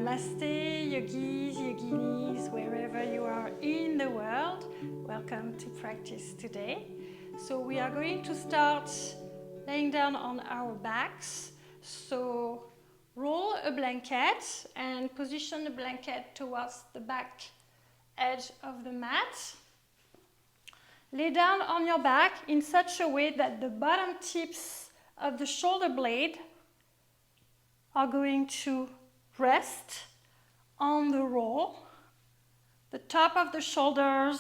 Namaste Yogis, Yoginis, wherever you are in the world. Welcome to practice today. So we are going to start laying down on our backs. So roll a blanket and position the blanket towards the back edge of the mat. Lay down on your back in such a way that the bottom tips of the shoulder blade are going to rest on the roll. The top of the shoulders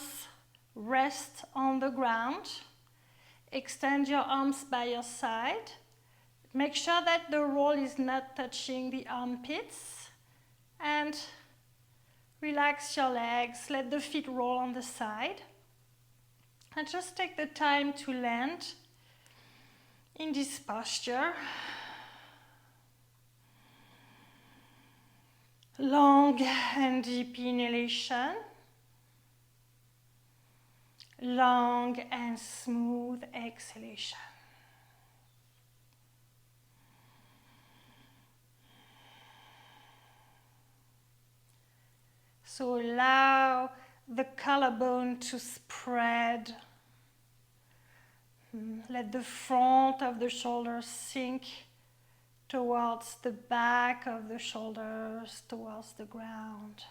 rest on the ground. Extend your arms by your side. Make sure that the roll is not touching the armpits. And relax your legs. Let the feet roll on the side. And just take the time to land in this posture. Long and deep inhalation. Long and smooth exhalation. So allow the collarbone to spread. Let the front of the shoulders sink towards the back of the shoulders, towards the ground.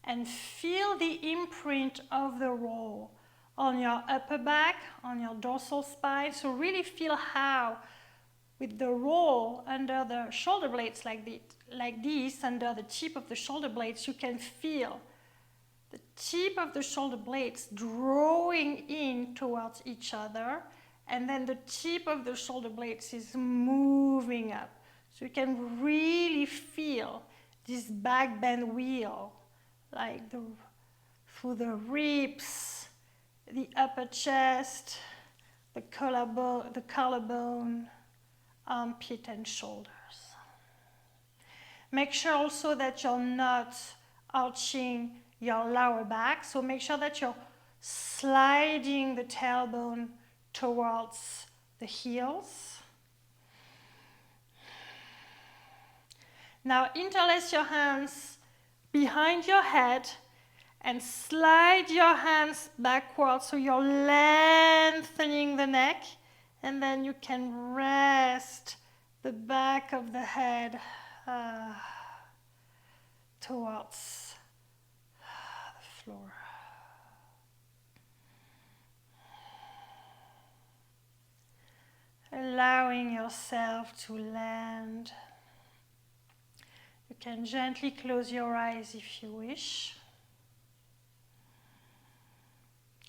And feel the imprint of the roll on your upper back, on your dorsal spine. So really feel how, with the roll under the shoulder blades like this, under the tip of the shoulder blades, you can feel the tip of the shoulder blades drawing in towards each other. And then the tip of the shoulder blades is moving up. So you can really feel this back bend wheel, like through the ribs, the upper chest, the collarbone, armpit and shoulders. Make sure also that you're not arching your lower back. So make sure that you're sliding the tailbone towards the heels. Now interlace your hands behind your head and slide your hands backwards so you're lengthening the neck, and then you can rest the back of the head towards the floor. Allowing yourself to land. You can gently close your eyes if you wish.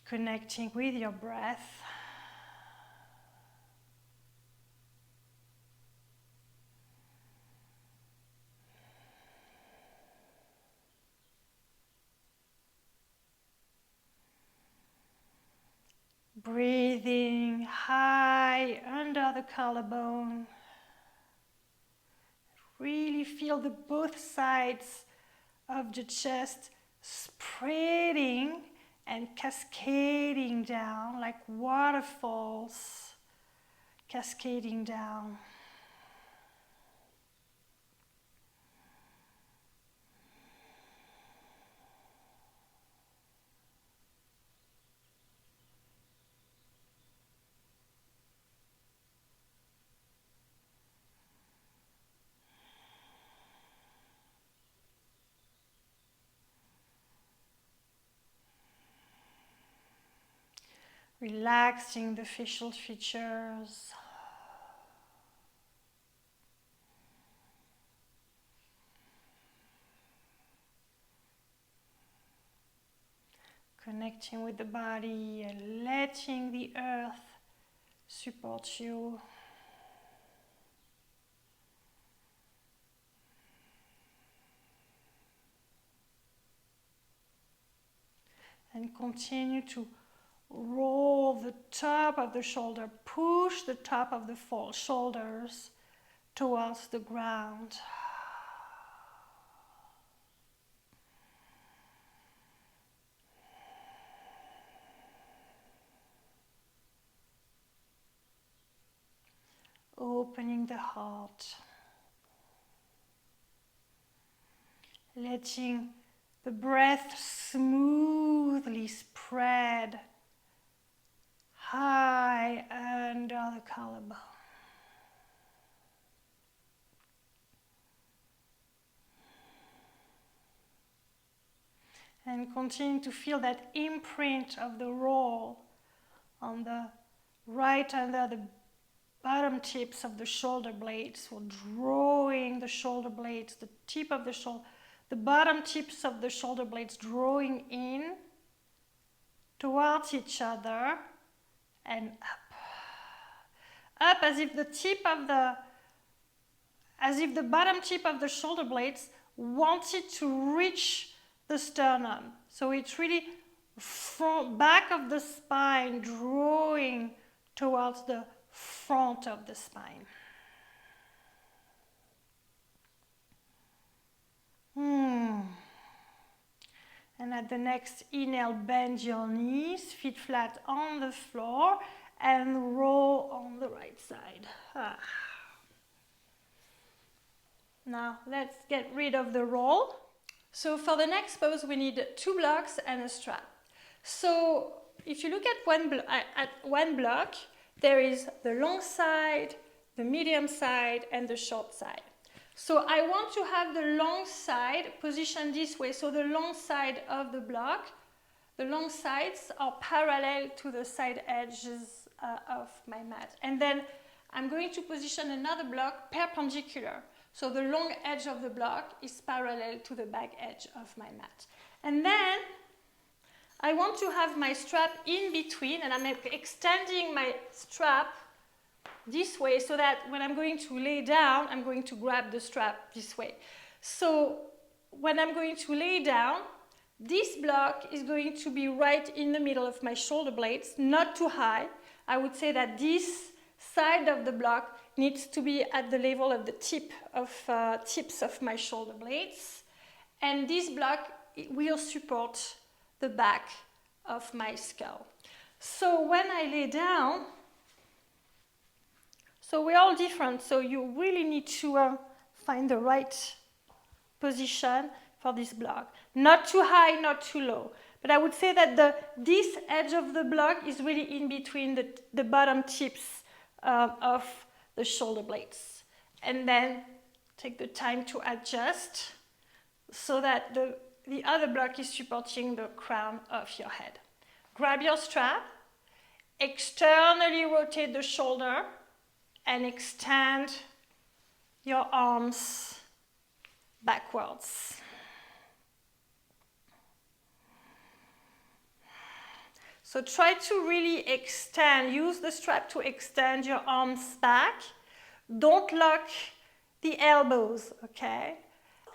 Connecting with your breath. Breathing high under the collarbone. Really feel the both sides of the chest spreading and cascading down like waterfalls cascading down. Relaxing the facial features. Connecting with the body and letting the earth support you. And continue to roll the top of the shoulder, push the top of the shoulders towards the ground. Opening the heart. letting the breath smoothly spread high under the collarbone. And continue to feel that imprint of the roll on the right under the bottom tips of the shoulder blades. So drawing the shoulder blades, the tip of the shoulder, the bottom tips of the shoulder blades drawing in towards each other and up. Up as if the bottom tip of the shoulder blades wanted to reach the sternum. So it's really front, back of the spine drawing towards the front of the spine. And at the next inhale, bend your knees, feet flat on the floor, and roll on the right side. Now let's get rid of the roll. So for the next pose, we need 2 blocks and a strap. So if you look at one block, there is the long side, the medium side, and the short side. So I want to have the long side positioned this way. So the long side of the block, the long sides are parallel to the side edges of my mat. And then I'm going to position another block perpendicular. So the long edge of the block is parallel to the back edge of my mat. And then I want to have my strap in between, and I'm extending my strap this way so that when I'm going to lay down, I'm going to grab the strap this way. So when I'm going to lay down, this block is going to be right in the middle of my shoulder blades, not too high. I would say that this side of the block needs to be at the level of the tips of my shoulder blades. And this block will support the back of my skull. So when I lay down, so we're all different, so you really need to find the right position for this block. Not too high, not too low. But I would say that this edge of the block is really in between the bottom tips of the shoulder blades. And then take the time to adjust so that the other block is supporting the crown of your head. Grab your strap, externally rotate the shoulder, and extend your arms backwards. So try to really extend, use the strap to extend your arms back. Don't lock the elbows, okay?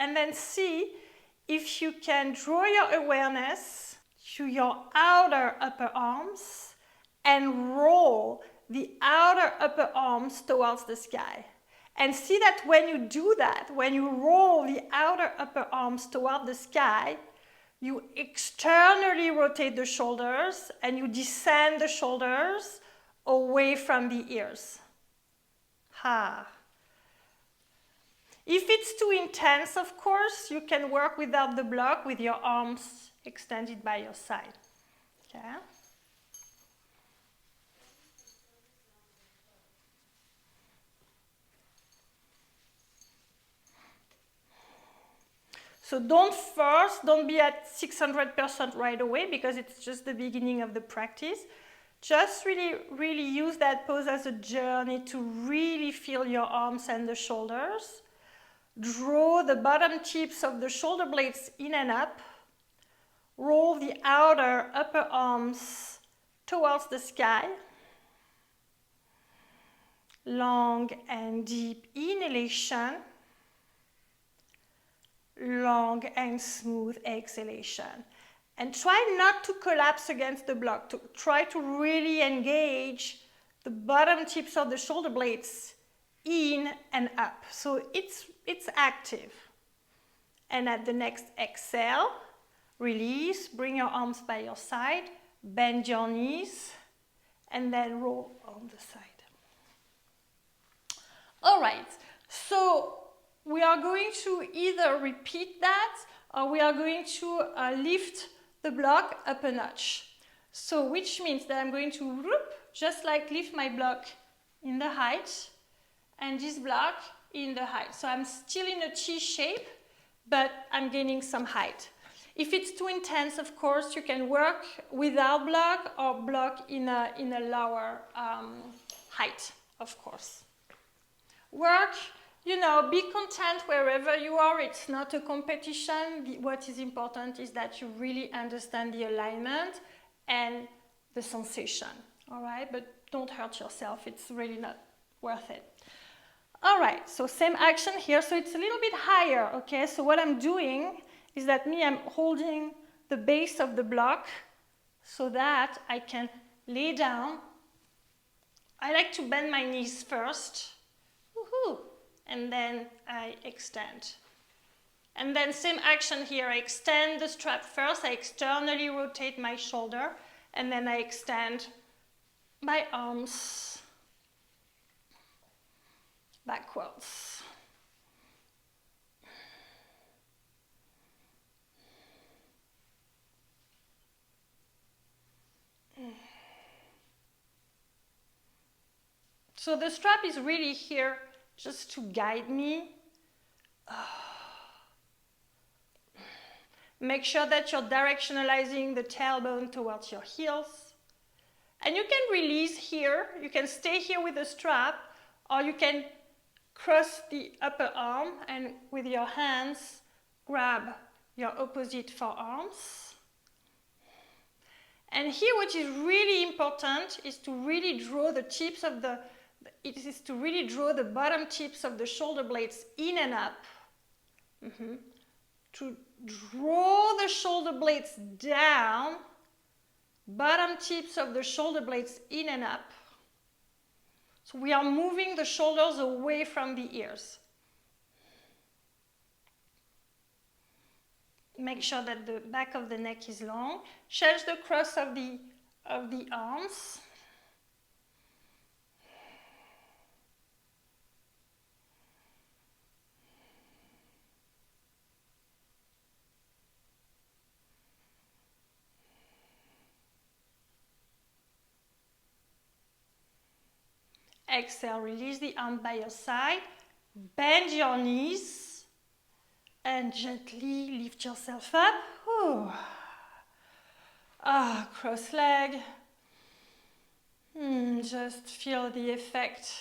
And then see if you can draw your awareness to your outer upper arms and roll the outer upper arms towards the sky. And see that when you do that, when you roll the outer upper arms toward the sky, you externally rotate the shoulders and you descend the shoulders away from the ears. If it's too intense, of course, you can work without the block with your arms extended by your side. Okay? So don't be at 600% right away because it's just the beginning of the practice. Just really use that pose as a journey to really feel your arms and the shoulders. Draw the bottom tips of the shoulder blades in and up. Roll the outer upper arms towards the sky. Long and deep inhalation. Long and smooth exhalation. And try not to collapse against the block. Try to really engage the bottom tips of the shoulder blades in and up. So it's active. And at the next exhale, release, bring your arms by your side, bend your knees, and then roll on the side. All right, so we are going to either repeat that or we are going to lift the block up a notch. So which means that I'm going to whoop, just like lift my block in the height and this block in the height. So I'm still in a T shape, but I'm gaining some height. If it's too intense, of course, you can work without block or block in a lower height, of course. Work, you know, be content wherever you are. It's not a competition. What is important is that you really understand the alignment and the sensation, all right? But don't hurt yourself. It's really not worth it. All right, so same action here. So it's a little bit higher, okay? So what I'm doing is that I'm holding the base of the block so that I can lay down. I like to bend my knees first. Woohoo! And then I extend. And then same action here. I extend the strap first. I externally rotate my shoulder. And then I extend my arms backwards. So the strap is really here just to guide me. Make sure that you're directionalizing the tailbone towards your heels. And you can release here. You can stay here with the strap, or you can cross the upper arm and with your hands grab your opposite forearms. And here what is really important is to really draw the tips of the bottom tips of the shoulder blades in and up. To draw the shoulder blades down, bottom tips of the shoulder blades in and up. So we are moving the shoulders away from the ears. Make sure that the back of the neck is long. Change the cross of the arms. Exhale, release the arm by your side. Bend your knees and gently lift yourself up. Cross leg. Just feel the effect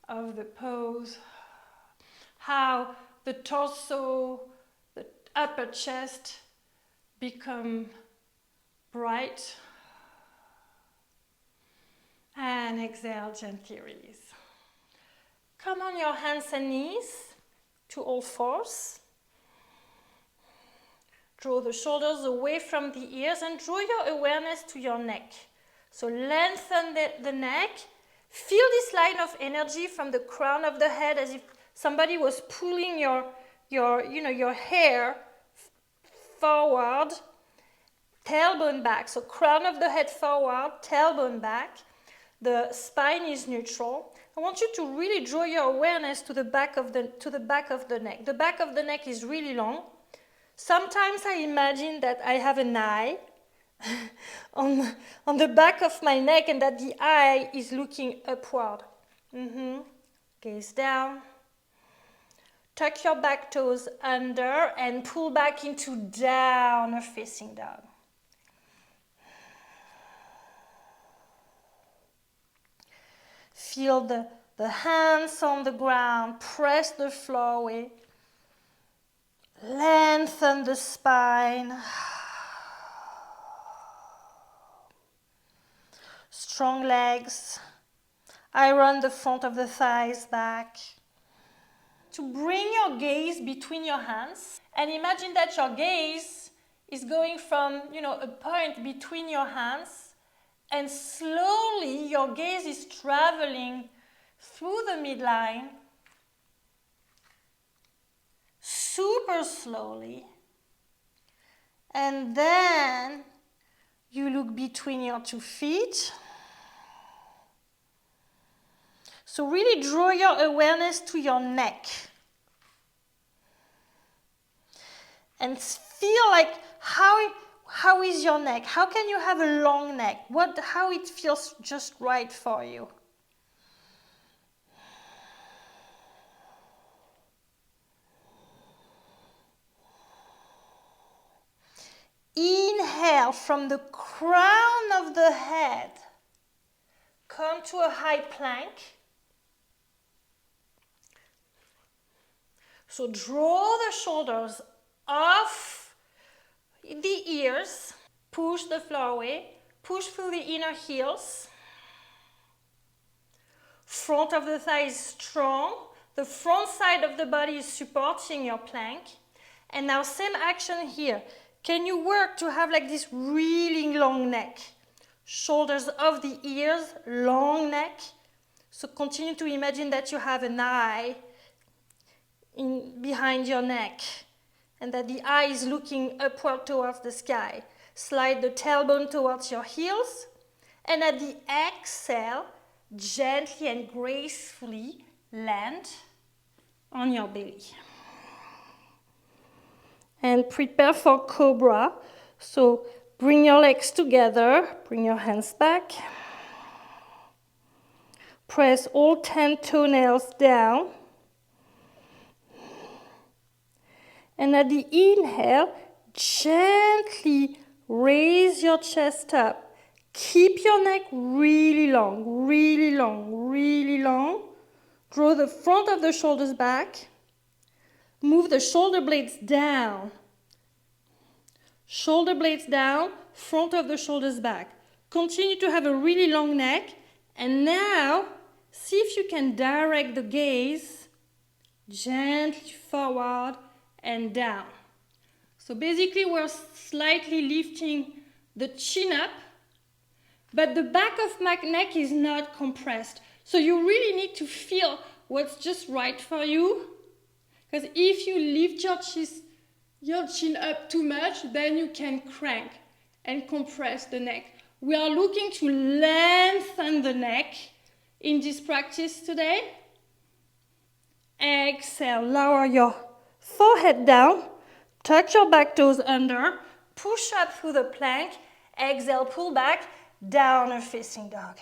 of the pose. How the torso, the upper chest become bright. And exhale, gently release. Come on your hands and knees to all fours. Draw the shoulders away from the ears and draw your awareness to your neck. So lengthen the neck. Feel this line of energy from the crown of the head as if somebody was pulling your hair forward, tailbone back. So crown of the head forward, tailbone back. The spine is neutral. I want you to really draw your awareness to the back of the neck. The back of the neck is really long. Sometimes I imagine that I have an eye on the back of my neck and that the eye is looking upward. Gaze down. Tuck your back toes under and pull back into downward facing dog. Feel the hands on the ground, press the floor away. Lengthen the spine. Strong legs. I run the front of the thighs back. To bring your gaze between your hands and imagine that your gaze is going from, a point between your hands. And slowly your gaze is traveling through the midline, super slowly. And then you look between your 2 feet. So really draw your awareness to your neck. And feel like how is your neck? How can you have a long neck? How it feels just right for you. Inhale from the crown of the head. Come to a high plank. So draw the shoulders off the ears. Push the floor away. Push through the inner heels. Front of the thigh is strong. The front side of the body is supporting your plank. And now same action here. Can you work to have like this really long neck? Shoulders off the ears, long neck. So continue to imagine that you have an eye behind your neck and that the eye is looking upward towards the sky. Slide the tailbone towards your heels, and at the exhale, gently and gracefully land on your belly. And prepare for cobra. So bring your legs together, bring your hands back. Press all 10 toenails down. And at the inhale, gently raise your chest up. Keep your neck really long, really long, really long. Draw the front of the shoulders back. Move the shoulder blades down. Shoulder blades down, front of the shoulders back. Continue to have a really long neck. And now, see if you can direct the gaze gently forward and down. So basically we're slightly lifting the chin up, but the back of my neck is not compressed. So you really need to feel what's just right for you. Because if you lift your chin up too much, then you can crank and compress the neck. We are looking to lengthen the neck in this practice today. Exhale, lower your forehead down, tuck your back toes under, push up through the plank, exhale, pull back, downward facing dog.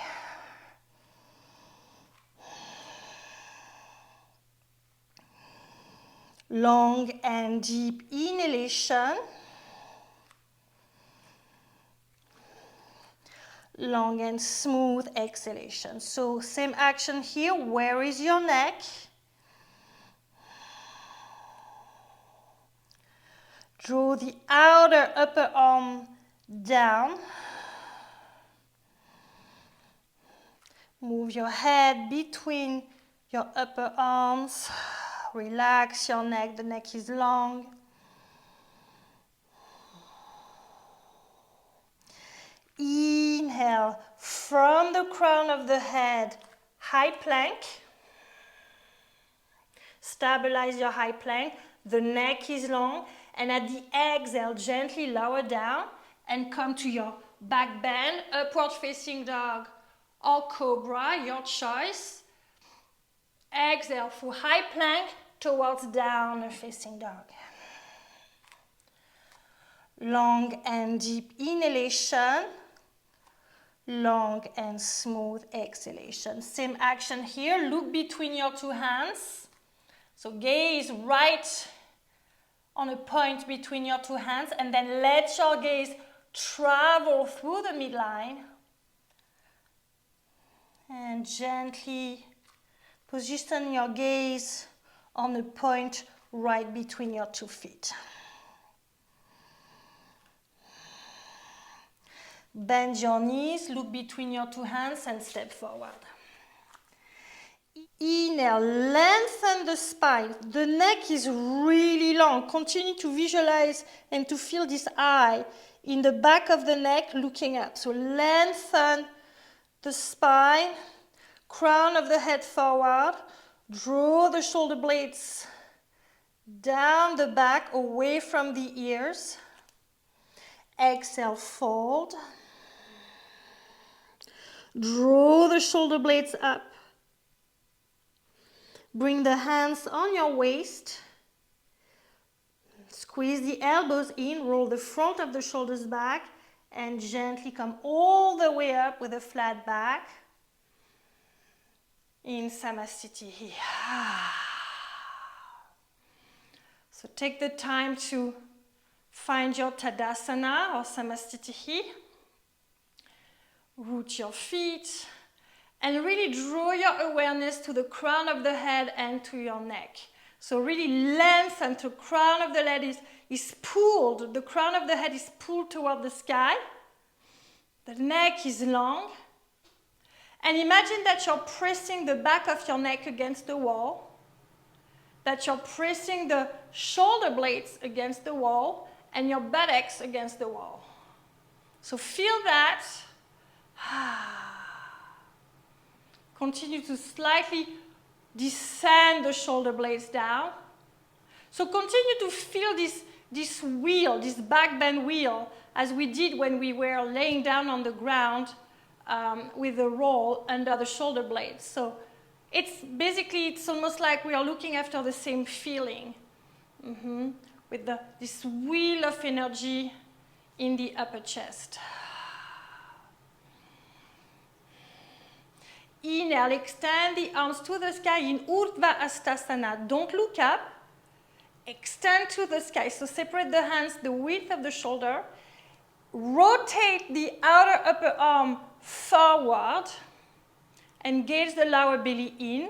Long and deep inhalation. Long and smooth exhalation. So same action here. Where is your neck? Draw the outer upper arm down. Move your head between your upper arms. Relax your neck. The neck is long. Inhale from the crown of the head, high plank. Stabilize your high plank. The neck is long. And at the exhale, gently lower down and come to your back bend, upward facing dog or cobra, your choice. Exhale for high plank towards downward facing dog. Long and deep inhalation. Long and smooth exhalation. Same action here. Look between your two hands. So gaze right on a point between your two hands, and then let your gaze travel through the midline. And gently position your gaze on a point right between your 2 feet. Bend your knees, look between your 2 hands and step forward. Inhale, lengthen the spine. The neck is really long. Continue to visualize and to feel this eye in the back of the neck looking up. So lengthen the spine, crown of the head forward. Draw the shoulder blades down the back, away from the ears. Exhale, fold. Draw the shoulder blades up. Bring the hands on your waist. Squeeze the elbows in, roll the front of the shoulders back, and gently come all the way up with a flat back in Samastitihi. So take the time to find your Tadasana or Samastitihi. Root your feet and really draw your awareness to the crown of the head and to your neck. So really lengthen the crown of the head is pulled. The crown of the head is pulled toward the sky. The neck is long. And imagine that you're pressing the back of your neck against the wall. That you're pressing the shoulder blades against the wall and your buttocks against the wall. So feel that. Continue to slightly descend the shoulder blades down. So continue to feel this wheel, this back bend wheel, as we did when we were laying down on the ground with the roll under the shoulder blades. So it's almost like we are looking after the same feeling with this wheel of energy in the upper chest. Inhale, extend the arms to the sky in Urdhva Hastasana. Don't look up. Extend to the sky. So separate the hands the width of the shoulder. Rotate the outer upper arm forward. Engage the lower belly in.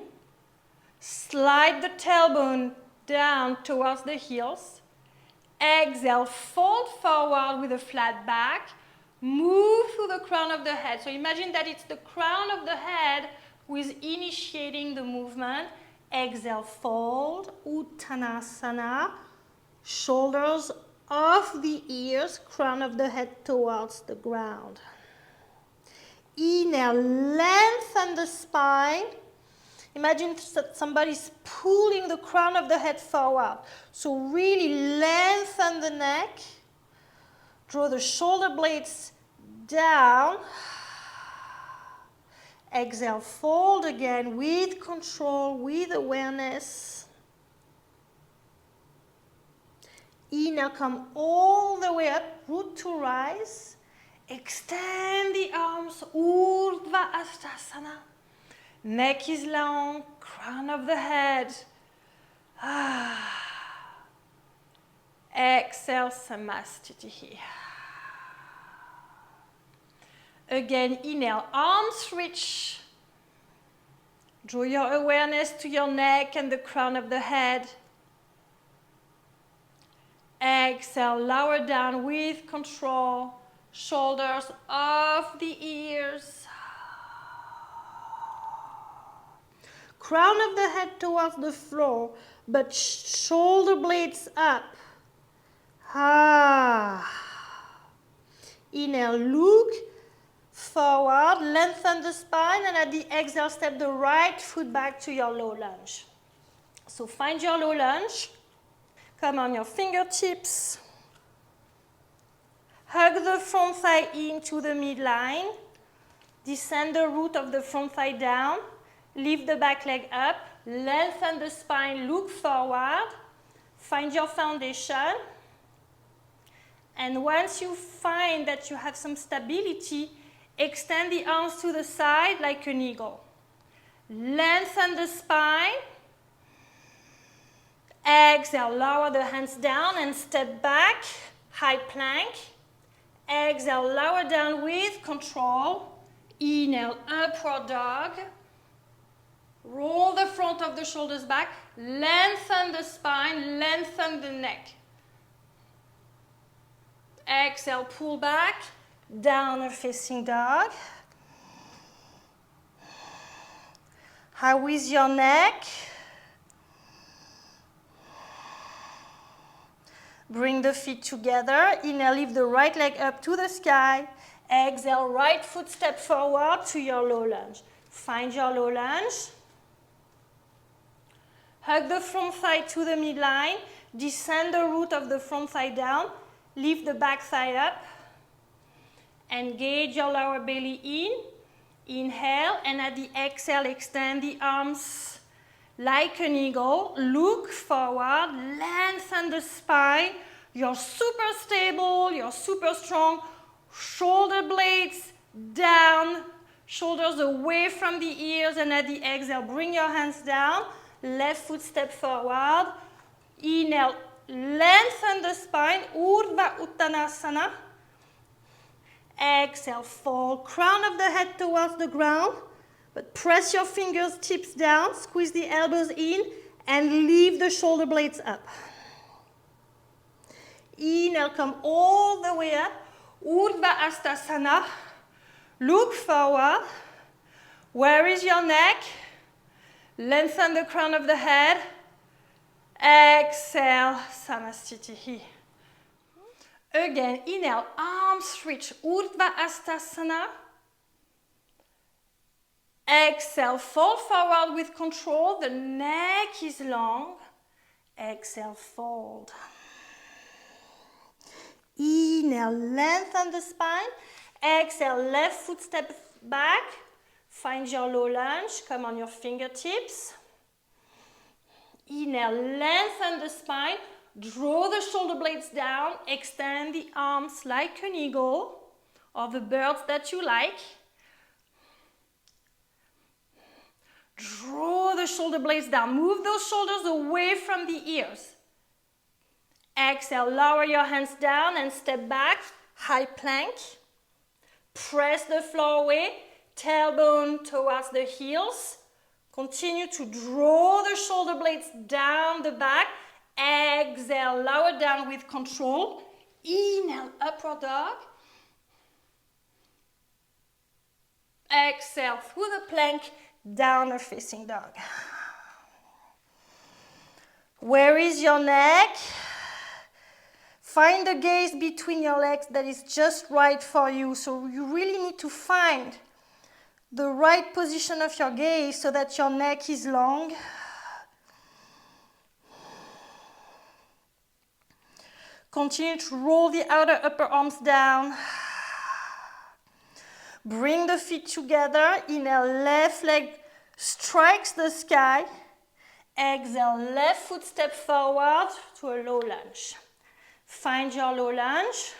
Slide the tailbone down towards the heels. Exhale, fold forward with a flat back. Move through the crown of the head. So imagine that it's the crown of the head who is initiating the movement. Exhale, fold, Uttanasana. Shoulders off the ears, crown of the head towards the ground. Inhale, lengthen the spine. Imagine that somebody's pulling the crown of the head forward. So really lengthen the neck. Draw the shoulder blades down. Exhale, fold again with control, with awareness. Inhale, come all the way up, root to rise. Extend the arms, Urdhva Hastasana. Neck is long, crown of the head. Exhale, Samastitihi. Again, inhale, arms reach. Draw your awareness to your neck and the crown of the head. Exhale, lower down with control. Shoulders off the ears. Crown of the head towards the floor, but shoulder blades up. Inhale, look forward, lengthen the spine, and at the exhale, step the right foot back to your low lunge. So find your low lunge. Come on your fingertips. Hug the front thigh into the midline. Descend the root of the front thigh down. Lift the back leg up. Lengthen the spine, look forward. Find your foundation. And once you find that you have some stability, extend the arms to the side like an eagle. Lengthen the spine. Exhale, lower the hands down and step back, high plank. Exhale, lower down with control. Inhale, upward dog. Roll the front of the shoulders back. Lengthen the spine, lengthen the neck. Exhale, pull back, downward facing dog. How is your neck? Bring the feet together. Inhale, lift the right leg up to the sky. Exhale, right foot step forward to your low lunge. Find your low lunge. Hug the front thigh to the midline. Descend the root of the front thigh down. Lift the back thigh up. Engage your lower belly in. Inhale, and at the exhale, extend the arms like an eagle. Look forward, lengthen the spine. You're super stable, you're super strong. Shoulder blades down, shoulders away from the ears, and at the exhale, bring your hands down. Left foot step forward. Inhale, lengthen the spine, Urdhva Uttanasana. Exhale, fold, crown of the head towards the ground, but press your fingers, tips down, squeeze the elbows in, and leave the shoulder blades up. Inhale, come all the way up, Urdhva Hastasana. Look forward. Where is your neck? Lengthen the crown of the head. Exhale, Samastitihi. Again, inhale, arms reach, Urdhva Hastasana. Exhale, fold forward with control. The neck is long. Exhale, fold. Inhale, lengthen the spine. Exhale, left foot step back. Find your low lunge. Come on your fingertips. Inhale, lengthen the spine. Draw the shoulder blades down. Extend the arms like an eagle or the birds that you like. Draw the shoulder blades down. Move those shoulders away from the ears. Exhale, lower your hands down and step back. High plank. Press the floor away. Tailbone towards the heels. Continue to draw the shoulder blades down the back. Exhale, lower down with control. Inhale, upward dog. Exhale, through the plank, downward facing dog. Where is your neck? Find the gaze between your legs that is just right for you. So you really need to find the right position of your gaze so that your neck is long. Continue to roll the outer upper arms down. Bring the feet together. Inhale, left leg strikes the sky. Exhale, left foot step forward to a low lunge. Find your low lunge.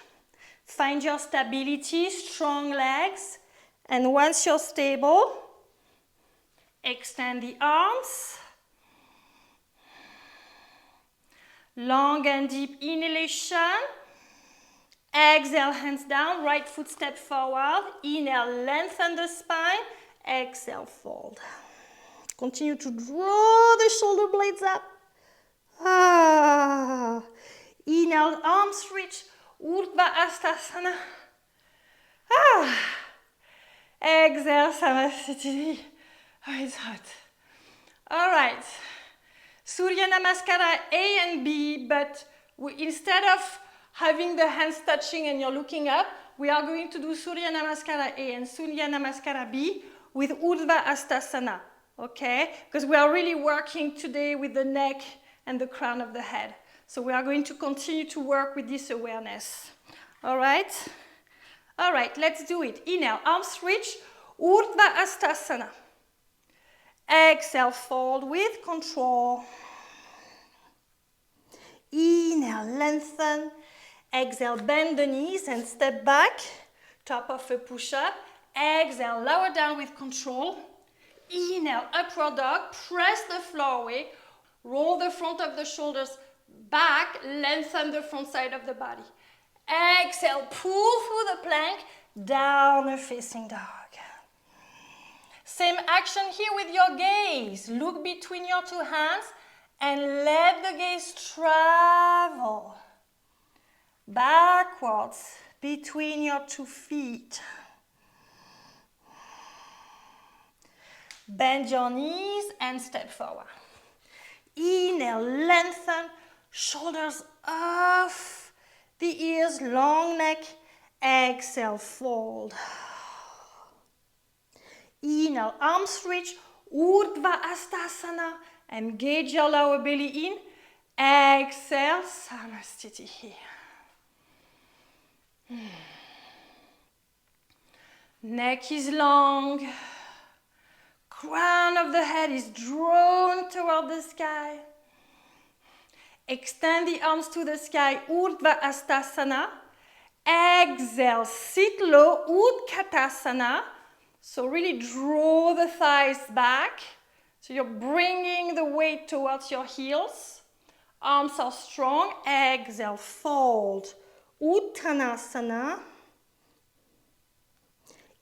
Find your stability, strong legs. And once you're stable, extend the arms. Long and deep inhalation. Exhale, hands down, right foot step forward. Inhale, lengthen the spine. Exhale, fold. Continue to draw the shoulder blades up. Inhale, arms reach, Urdhva Hastasana. Exhale, Samastiti. Oh, it's hot. All right. Surya Namaskara A and B, but instead of having the hands touching and you're looking up, we are going to do Surya Namaskara A and Surya Namaskara B with Urdhva Hastasana, okay? Because we are really working today with the neck and the crown of the head. So we are going to continue to work with this awareness, all right? All right, let's do it. Inhale, arms reach, Urdhva Hastasana. Exhale, fold with control. Inhale, lengthen. Exhale, bend the knees and step back. Top of a push-up. Exhale, lower down with control. Inhale, upward dog. Press the floor away. Roll the front of the shoulders back. Lengthen the front side of the body. Exhale, pull through the plank. Downward facing dog. Same action here with your gaze. Look between your two hands and let the gaze travel backwards between your 2 feet. Bend your knees and step forward. Inhale, lengthen, shoulders off the ears, long neck. Exhale, fold. Inhale, arms reach, Urdhva Hastasana. Engage your lower belly in. Exhale, Samastiti here. Neck is long. crown of the head is drawn toward the sky. Extend the arms to the sky, Ustrasana. Exhale, sit low, Utkatasana. So really draw the thighs back. So you're bringing the weight towards your heels. Arms are strong. Exhale, fold. Uttanasana.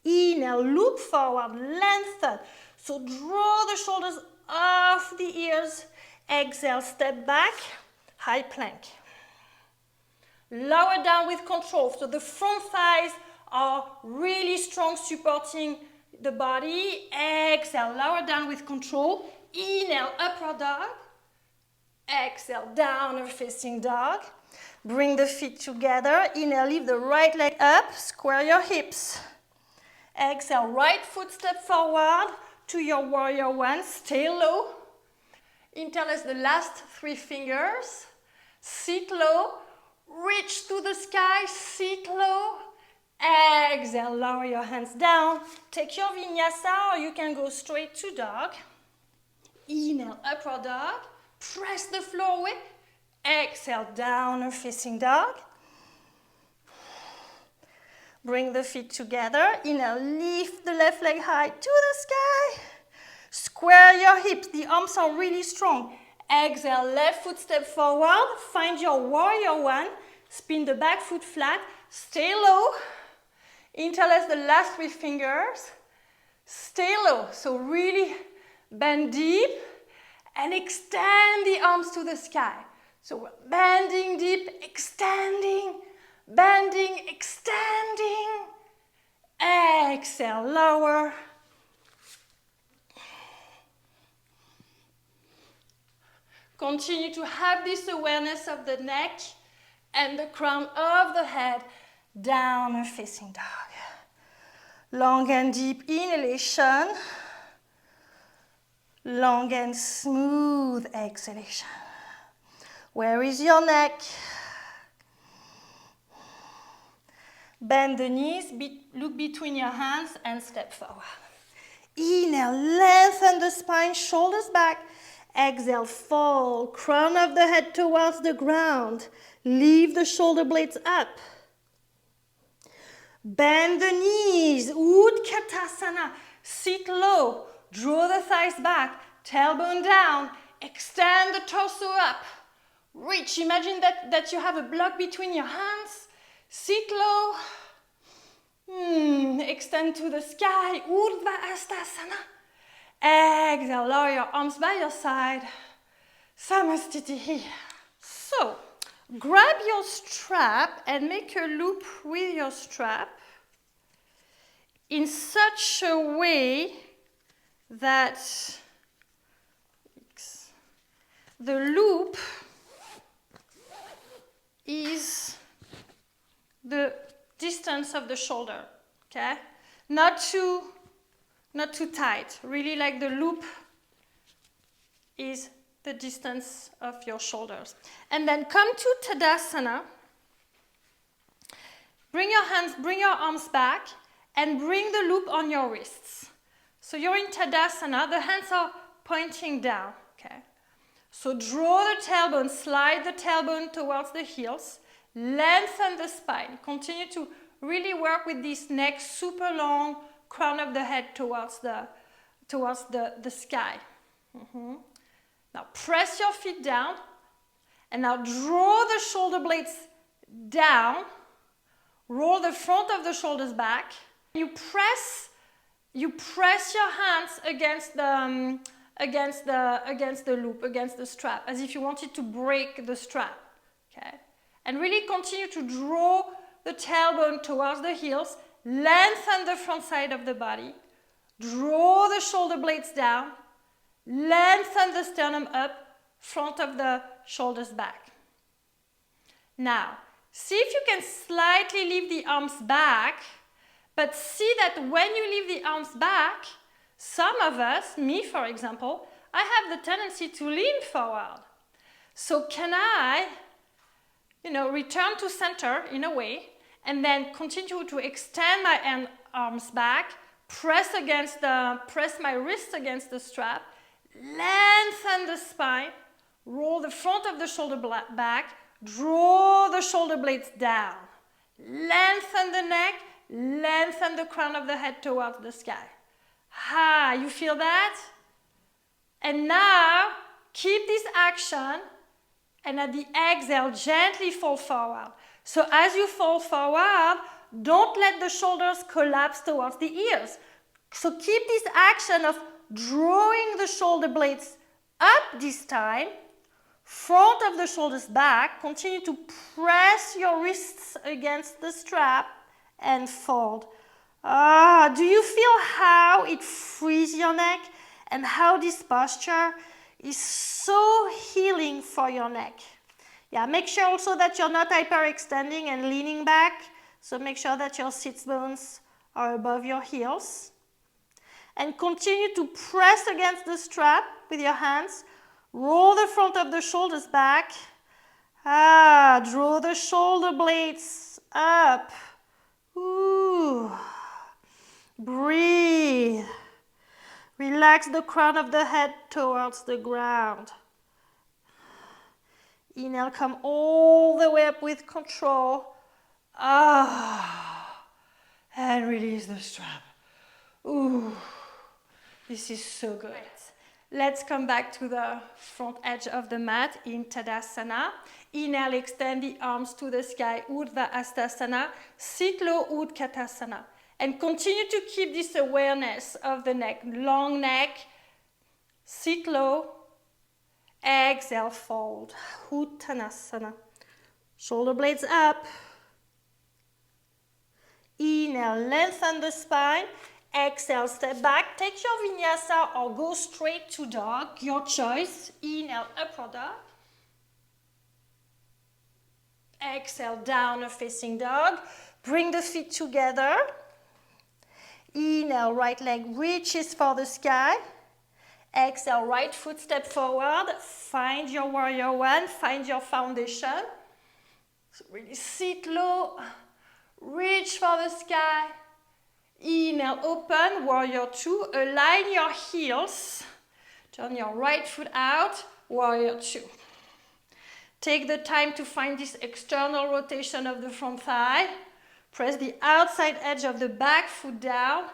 Inhale, look forward, lengthen. So draw the shoulders off the ears. Exhale, step back, high plank. Lower down with control. So the front thighs are really strong, supporting the body. Exhale, lower down with control. Inhale, upward dog. Exhale, downward facing dog. Bring the feet together. Inhale, lift the right leg up. Square your hips. Exhale, right foot step forward to your warrior one. Stay low. Interlace the last 3 fingers. Sit low. Reach to the sky. Sit low. Exhale, lower your hands down. Take your vinyasa, or you can go straight to dog. Inhale, upward dog. Press the floor away. Exhale, downward facing dog. Bring the feet together. Inhale, lift the left leg high to the sky. Square your hips. The arms are really strong. Exhale, left foot step forward. Find your warrior one. Spin the back foot flat. Stay low. Interlace the last 3 fingers. Stay low. So really bend deep and extend the arms to the sky. So we're bending deep, extending, bending, extending. Exhale, lower. Continue to have this awareness of the neck and the crown of the head, downward facing dog. Long and deep inhalation. Long and smooth exhalation. Where is your neck? Bend the knees, look between your hands and step forward. Inhale, lengthen the spine, shoulders back. Exhale, fold, crown of the head towards the ground. Leave the shoulder blades up. Bend the knees, Utkatasana. Sit low, draw the thighs back, tailbone down, extend the torso up. Reach, imagine that you have a block between your hands. Sit low. Extend to the sky, Ustrasana. Exhale, lower your arms by your side. Samastiti. So, grab your strap and make a loop with your strap in such a way that the loop is the distance of the shoulder, okay? Not too tight. Really, like the loop is the distance of your shoulders. And then come to Tadasana. Bring your arms back and bring the loop on your wrists. So you're in Tadasana, the hands are pointing down, okay? So draw the tailbone, slide the tailbone towards the heels, lengthen the spine. Continue to really work with this neck, super long, crown of the head towards the sky. Now press your feet down, and now draw the shoulder blades down. Roll the front of the shoulders back. You press your hands against the loop, against the strap, as if you wanted to break the strap. Okay, and really continue to draw the tailbone towards the heels. Lengthen the front side of the body. Draw the shoulder blades down. Lengthen the sternum up, front of the shoulders back. Now, see if you can slightly leave the arms back, but see that when you leave the arms back, some of us, me for example, I have the tendency to lean forward. So can I, return to center in a way, and then continue to extend my arms back, press my wrists against the strap, lengthen the spine, roll the front of the shoulder back, draw the shoulder blades down, lengthen the neck, lengthen the crown of the head towards the sky. You feel that? And now, keep this action, and at the exhale, gently fall forward. So as you fall forward, don't let the shoulders collapse towards the ears. So keep this action of drawing the shoulder blades up this time, front of the shoulders back. Continue to press your wrists against the strap and fold. Do you feel how it frees your neck and how this posture is so healing for your neck? Yeah, make sure also that you're not hyperextending and leaning back. So make sure that your sit bones are above your heels. And continue to press against the strap with your hands. Roll the front of the shoulders back. Draw the shoulder blades up. Ooh. Breathe. Relax the crown of the head towards the ground. Inhale, come all the way up with control. And release the strap. Ooh, this is so good. Let's come back to the front edge of the mat in Tadasana. Inhale, extend the arms to the sky, Urdhva Hastasana. Sit low, Utkatasana. And continue to keep this awareness of the neck. Long neck, sit low, exhale, fold. Uttanasana. Shoulder blades up. Inhale, lengthen the spine. Exhale, step back. Take your vinyasa or go straight to dog, your choice. Inhale, upward dog. Exhale, downward facing dog. Bring the feet together. Inhale, right leg reaches for the sky. Exhale, right foot step forward. Find your warrior one. Find your foundation. So really sit low. Reach for the sky. Inhale, open, warrior two. Align your heels. Turn your right foot out, warrior two. Take the time to find this external rotation of the front thigh. Press the outside edge of the back foot down.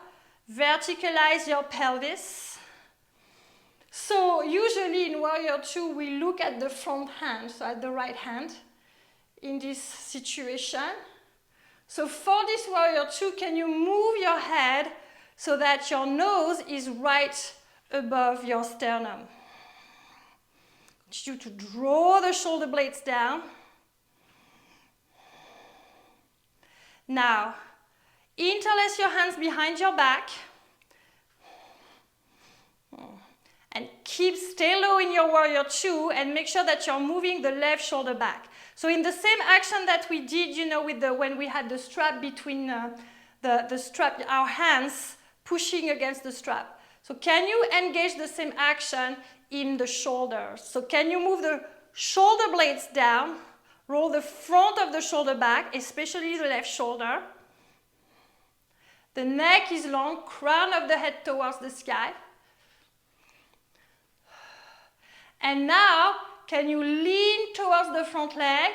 Verticalize your pelvis. So usually in warrior two, we look at the front hand, so at the right hand, in this situation. So for this warrior two, can you move your head so that your nose is right above your sternum? Continue to draw the shoulder blades down. Now, interlace your hands behind your back. And stay low in your warrior two and make sure that you're moving the left shoulder back. So in the same action that we did, when we had the strap between the strap, our hands pushing against the strap. So can you engage the same action in the shoulders? So can you move the shoulder blades down, roll the front of the shoulder back, especially the left shoulder. The neck is long, crown of the head towards the sky. And now, can you lean towards the front leg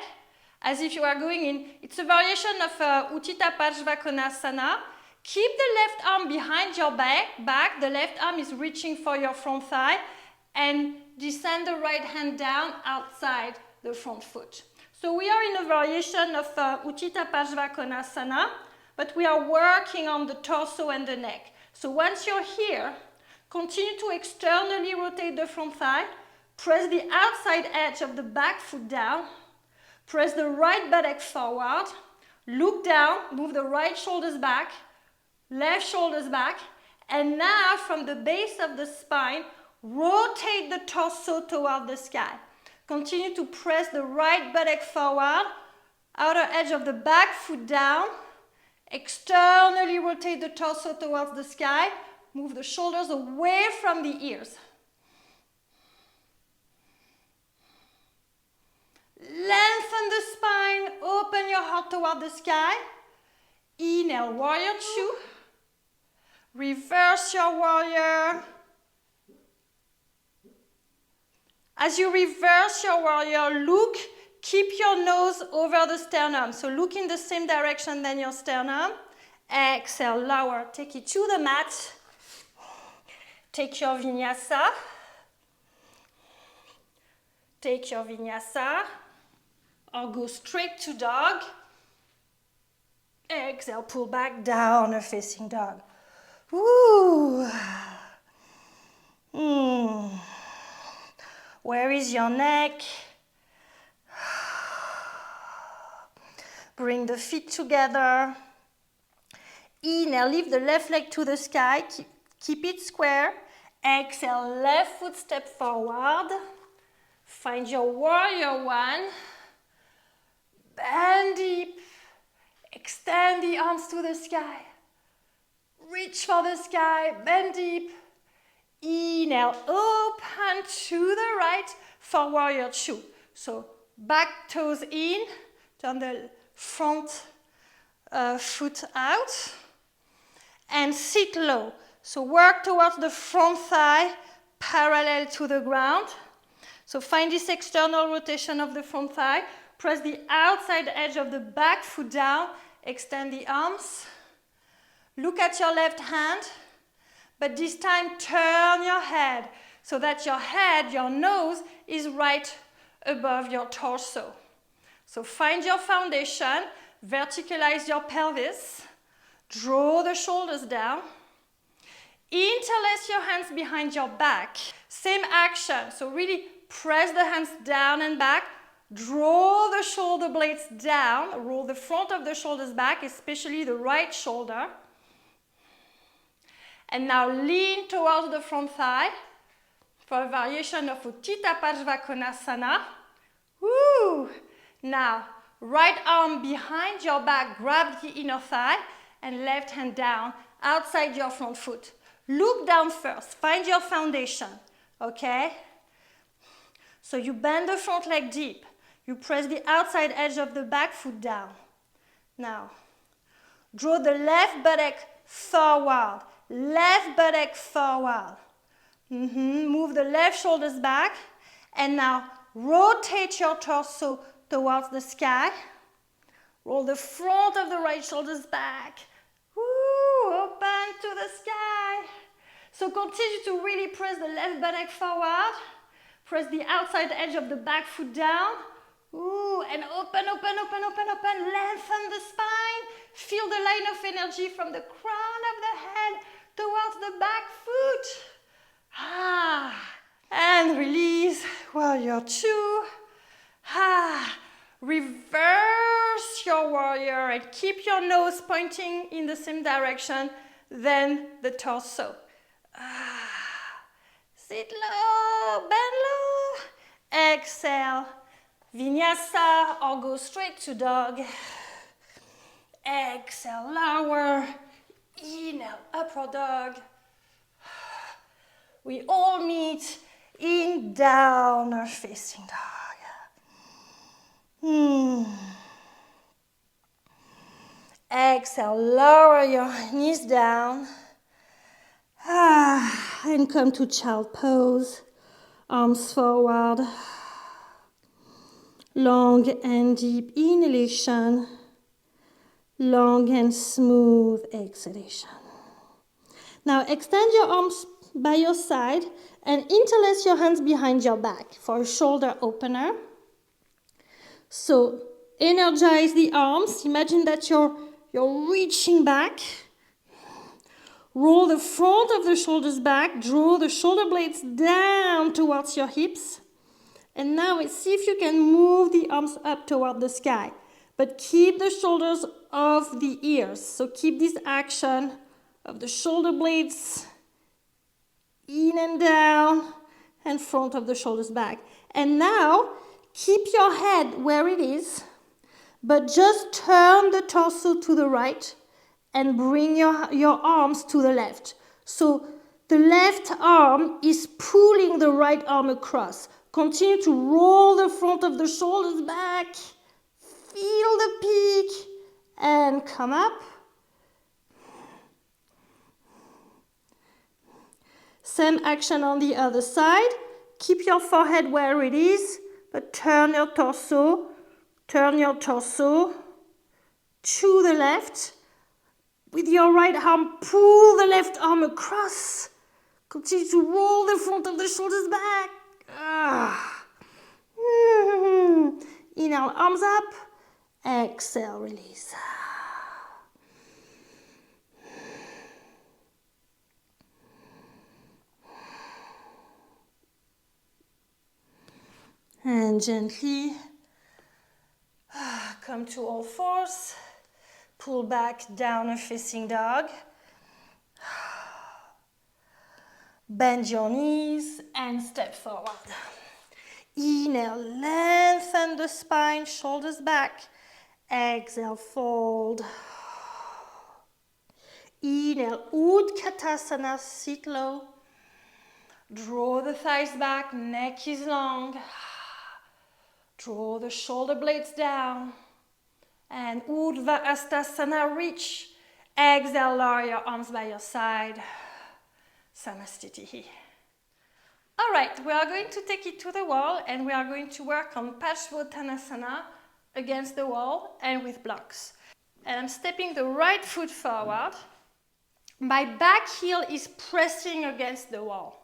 as if you are going in? It's a variation of Utthita Parshvakonasana. Keep the left arm behind your back. The left arm is reaching for your front thigh. And descend the right hand down outside the front foot. So we are in a variation of Utthita Parshvakonasana, but we are working on the torso and the neck. So once you're here, continue to externally rotate the front thigh. Press the outside edge of the back foot down. Press the right buttock forward. Look down, move the right shoulders back, left shoulders back. And now from the base of the spine, rotate the torso toward the sky. Continue to press the right buttock forward, outer edge of the back foot down. Externally rotate the torso towards the sky. Move the shoulders away from the ears. Lengthen the spine, open your heart toward the sky. Inhale, warrior two. Reverse your warrior. As you reverse your warrior, look, keep your nose over the sternum. So look in the same direction than your sternum. Exhale, lower, take it to the mat. Take your vinyasa. Take your vinyasa. Or go straight to dog. Exhale, pull back, downward facing dog. Woo! Where is your neck? Bring the feet together. Inhale, lift the left leg to the sky. Keep it square. Exhale, left foot step forward. Find your warrior one. Bend deep. Extend the arms to the sky. Reach for the sky. Bend deep. Inhale, open to the right for warrior two. So back toes in, turn the front foot out, and sit low. So work towards the front thigh, parallel to the ground. So find this external rotation of the front thigh. Press the outside edge of the back foot down. Extend the arms. Look at your left hand. But this time, turn your head so that your head, your nose, is right above your torso. So find your foundation, verticalize your pelvis, draw the shoulders down, interlace your hands behind your back. Same action, so really press the hands down and back, draw the shoulder blades down, roll the front of the shoulders back, especially the right shoulder. And now lean towards the front thigh for a variation of Utthita Parshvakonasana. Woo! Now, right arm behind your back, grab the inner thigh, and left hand down outside your front foot. Look down first, find your foundation, okay? So you bend the front leg deep. You press the outside edge of the back foot down. Now, draw the left buttock forward. Left buttock forward. Move the left shoulders back. And now rotate your torso towards the sky. Roll the front of the right shoulders back. Woo, open to the sky. So continue to really press the left buttock forward. Press the outside edge of the back foot down. Ooh, and open, open, open, open, open. Lengthen the spine. Feel the line of energy from the crown of the head towards the back foot. And release. Warrior two. Reverse your warrior and keep your nose pointing in the same direction than the torso. Sit low, bend low. Exhale. Vinyasa or go straight to dog. Exhale, lower. Inhale, upward dog. We all meet in downward facing dog. Exhale, lower your knees down. And come to child pose. Arms forward. Long and deep inhalation. Long and smooth exhalation. Now extend your arms by your side and interlace your hands behind your back for a shoulder opener. So energize the arms. Imagine that you're reaching back. Roll the front of the shoulders back. Draw the shoulder blades down towards your hips. And now see if you can move the arms up toward the sky. But keep the shoulders off the ears. So keep this action of the shoulder blades in and down and front of the shoulders back. And now keep your head where it is, but just turn the torso to the right and bring your arms to the left. So the left arm is pulling the right arm across. Continue to roll the front of the shoulders back. Feel the peak and come up. Same action on the other side. Keep your forehead where it is, but turn your torso to the left. With your right arm, pull the left arm across. Continue to roll the front of the shoulders back. Inhale, arms up. Exhale, release. And gently come to all fours. Pull back, downward facing dog. Bend your knees and step forward. Inhale, lengthen the spine, shoulders back. Exhale, fold. Inhale, Utkatasana, sit low. Draw the thighs back, neck is long. Draw the shoulder blades down. And Ustrasana, reach. Exhale, lower your arms by your side. Samastitihi. All right, we are going to take it to the wall and we are going to work on Parsvottanasana against the wall and with blocks. And I'm stepping the right foot forward. My back heel is pressing against the wall.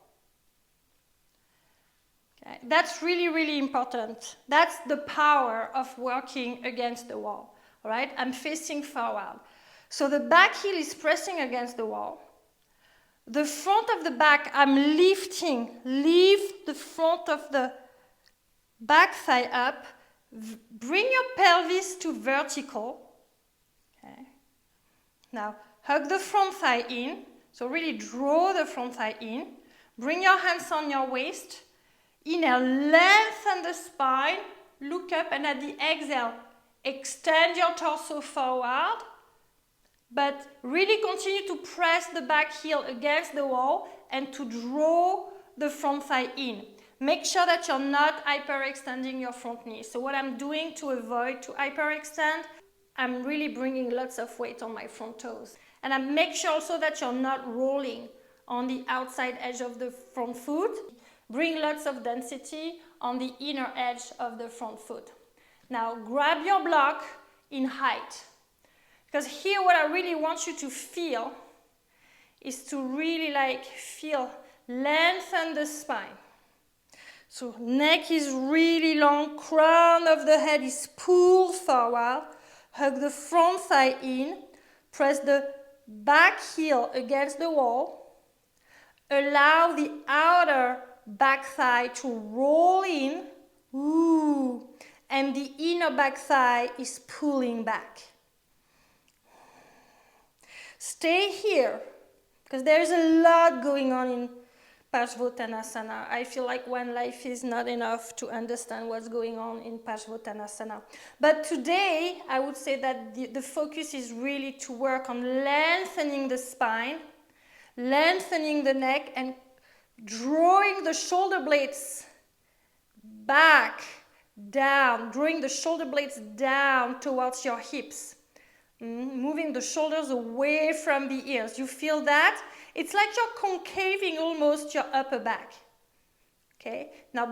Okay, that's really, really important. That's the power of working against the wall. All right, I'm facing forward. So the back heel is pressing against the wall. The front of the back, I'm lifting. Lift the front of the back thigh up. Bring your pelvis to vertical. Okay. Now, hug the front thigh in. So really draw the front thigh in. Bring your hands on your waist. Inhale, lengthen the spine. Look up, and at the exhale, extend your torso forward. But really continue to press the back heel against the wall and to draw the front thigh in. Make sure that you're not hyperextending your front knee. So what I'm doing to avoid to hyperextend, I'm really bringing lots of weight on my front toes. And I make sure also that you're not rolling on the outside edge of the front foot. Bring lots of density on the inner edge of the front foot. Now grab your block in height. Because here what I really want you to feel is to really feel lengthen the spine. So neck is really long, crown of the head is pulled forward, hug the front thigh in, press the back heel against the wall, allow the outer back thigh to roll in, and the inner back thigh is pulling back. Stay here, because there's a lot going on in Parsvottanasana. I feel like one life is not enough to understand what's going on in Parsvottanasana. But today, I would say that the focus is really to work on lengthening the spine, lengthening the neck, and drawing the shoulder blades back, down, drawing the shoulder blades down towards your hips. Moving the shoulders away from the ears. You feel that? It's like you're concaving almost your upper back. Okay? Now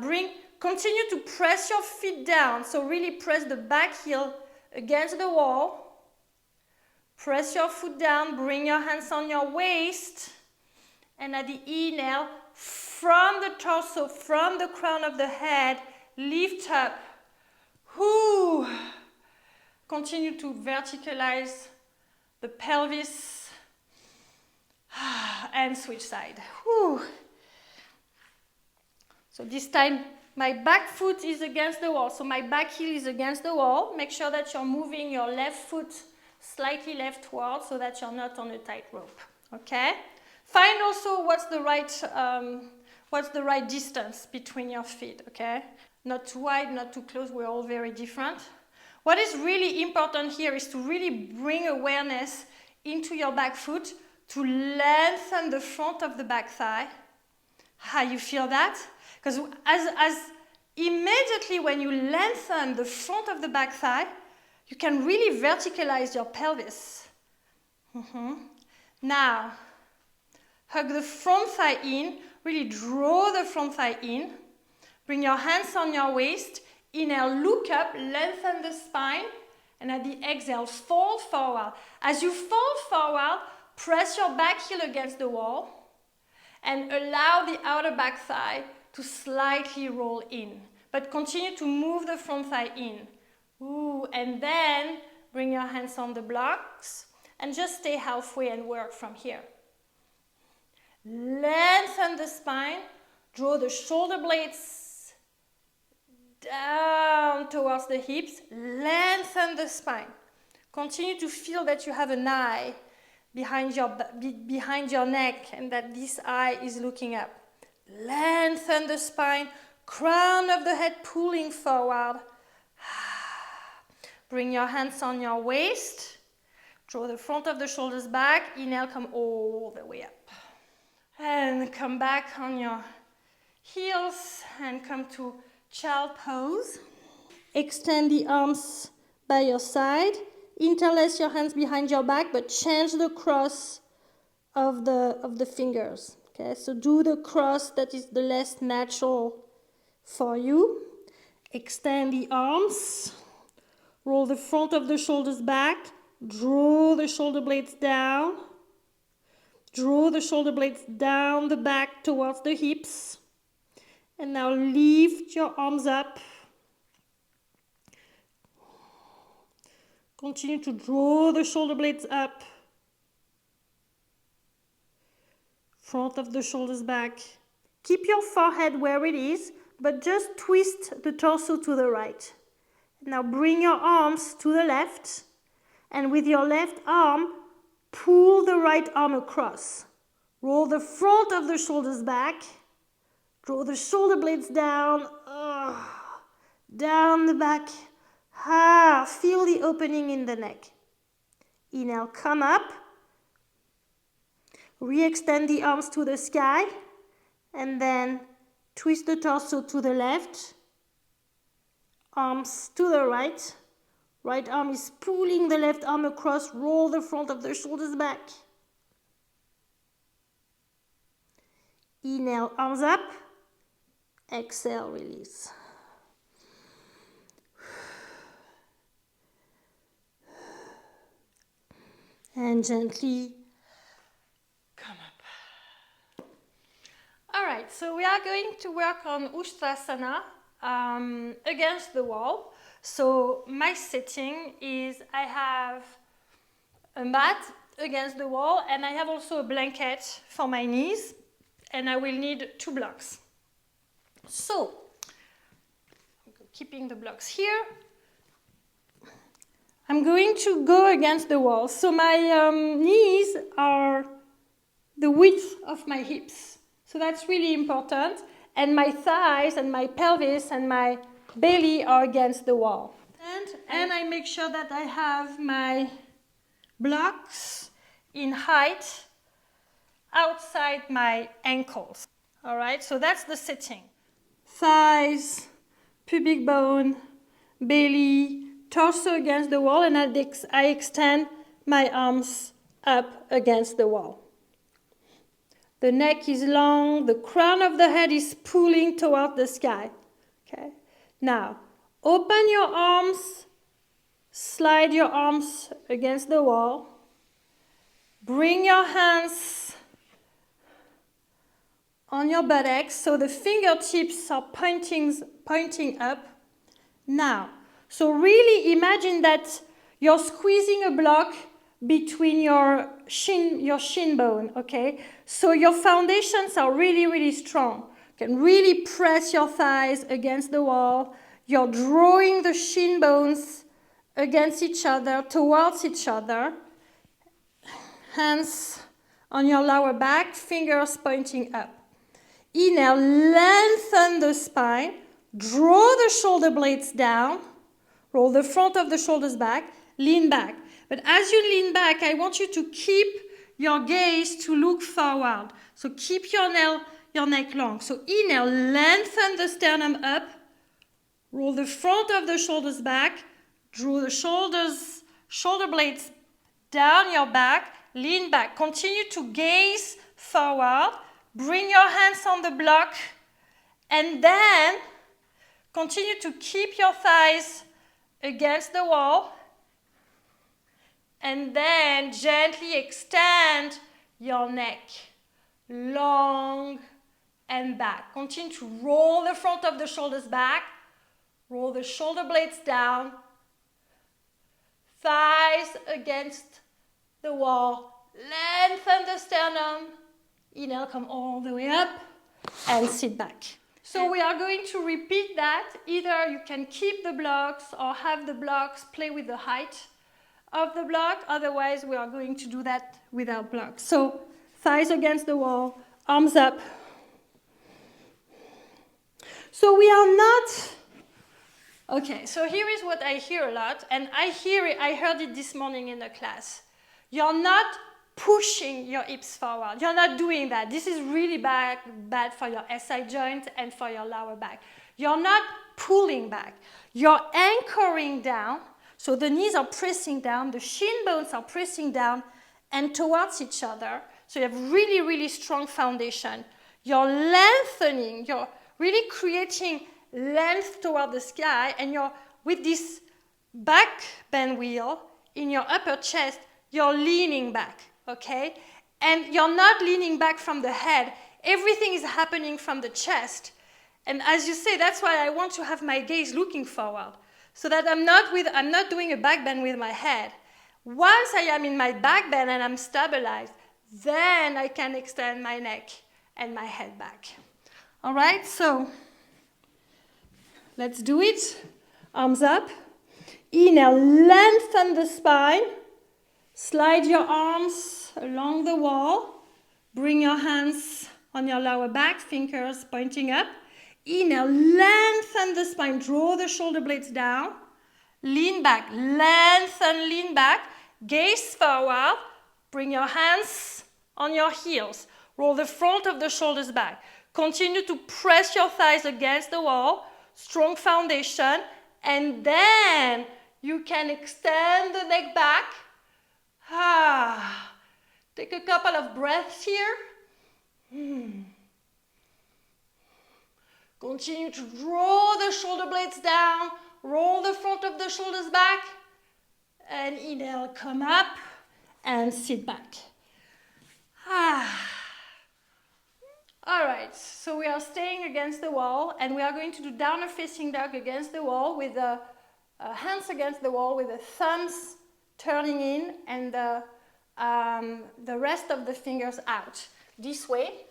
continue to press your feet down. So really press the back heel against the wall. Press your foot down. Bring your hands on your waist. And at the inhale, from the torso, from the crown of the head, lift up. Whoo! Continue to verticalize the pelvis and switch side. Whew. So this time my back foot is against the wall. So my back heel is against the wall. Make sure that you're moving your left foot slightly leftward so that you're not on a tight rope. Okay? Find also what's the right distance between your feet. Okay? Not too wide, not too close. We're all very different. What is really important here is to really bring awareness into your back foot to lengthen the front of the back thigh. How you feel that? Because as immediately when you lengthen the front of the back thigh, you can really verticalize your pelvis. Now, hug the front thigh in, really draw the front thigh in. Bring your hands on your waist. Inhale, look up, lengthen the spine. And at the exhale, fold forward. As you fold forward, press your back heel against the wall and allow the outer back thigh to slightly roll in. But continue to move the front thigh in. Ooh, and then bring your hands on the blocks and just stay halfway and work from here. Lengthen the spine. Draw the shoulder blades down towards the hips, lengthen the spine. Continue to feel that you have an eye behind your neck and that this eye is looking up. Lengthen the spine, crown of the head pulling forward. Bring your hands on your waist. Draw the front of the shoulders back. Inhale, come all the way up. And come back on your heels and come to child pose. Extend the arms by your side. Interlace your hands behind your back, but change the cross of the fingers. Okay, so do the cross that is the less natural for you. Extend the arms. Roll the front of the shoulders back. Draw the shoulder blades down. Draw the shoulder blades down the back towards the hips. And now lift your arms up. Continue to draw the shoulder blades up. Front of the shoulders back. Keep your forehead where it is, but just twist the torso to the right. Now bring your arms to the left. And with your left arm, pull the right arm across. Roll the front of the shoulders back. Draw the shoulder blades down, down the back. Feel the opening in the neck. Inhale, come up. Re-extend the arms to the sky. And then twist the torso to the left. Arms to the right. Right arm is pulling the left arm across. Roll the front of the shoulders back. Inhale, arms up. Exhale, release. And gently come up. All right, so we are going to work on Ustrasana against the wall. So my setting is I have a mat against the wall and I have also a blanket for my knees and I will need 2 blocks. So, keeping the blocks here, I'm going to go against the wall. So my knees are the width of my hips. So that's really important. And my thighs and my pelvis and my belly are against the wall. And I make sure that I have my blocks in height outside my ankles. All right, so that's the setting. Thighs, pubic bone, belly, torso against the wall, and I extend my arms up against the wall. The neck is long, the crown of the head is pulling toward the sky. Okay. Now, open your arms, slide your arms against the wall, bring your hands on your buttocks so the fingertips are pointing up. Now, so really imagine that you're squeezing a block between your shin bone, okay? So your foundations are really, really strong. You can really press your thighs against the wall. You're drawing the shin bones against each other, towards each other. Hands on your lower back, fingers pointing up. Inhale, lengthen the spine. Draw the shoulder blades down. Roll the front of the shoulders back. Lean back. But as you lean back, I want you to keep your gaze to look forward. So keep your neck long. So inhale, lengthen the sternum up. Roll the front of the shoulders back. Draw the shoulder blades down your back. Lean back. Continue to gaze forward. Bring your hands on the block and then continue to keep your thighs against the wall and then gently extend your neck long and back. Continue to roll the front of the shoulders back, roll the shoulder blades down, thighs against the wall, lengthen the sternum, inhale, come all the way up and sit back. So we are going to repeat that. Either you can keep the blocks or have the blocks play with the height of the block. Otherwise, we are going to do that without blocks. So thighs against the wall, arms up. So we are not... Okay, so here is what I hear a lot, and I heard it this morning in the class. You're not pushing your hips forward. You're not doing that. This is really bad for your SI joint and for your lower back. You're not pulling back. You're anchoring down. So the knees are pressing down, the shin bones are pressing down and towards each other. So you have really, really strong foundation. You're lengthening, you're really creating length toward the sky, and you're with this back bend wheel in your upper chest, you're leaning back, okay? And you're not leaning back from the head. Everything is happening from the chest. And as you say, that's why I want to have my gaze looking forward, so that I'm not doing a back bend with my head. Once I am in my back bend and I'm stabilized, then I can extend my neck and my head back. All right, so let's do it. Arms up. Inhale, lengthen the spine. Slide your arms along the wall. Bring your hands on your lower back, fingers pointing up. Inhale, lengthen the spine. Draw the shoulder blades down. Lean back, lengthen, lean back. Gaze forward. Bring your hands on your heels. Roll the front of the shoulders back. Continue to press your thighs against the wall. Strong foundation. And then you can extend the neck back. Take a couple of breaths here. Continue to draw the shoulder blades down. Roll the front of the shoulders back. And inhale, come up and sit back. All right, so we are staying against the wall, and we are going to do downward facing dog against the wall with the hands against the wall with the thumbs turning in and the rest of the fingers out this way.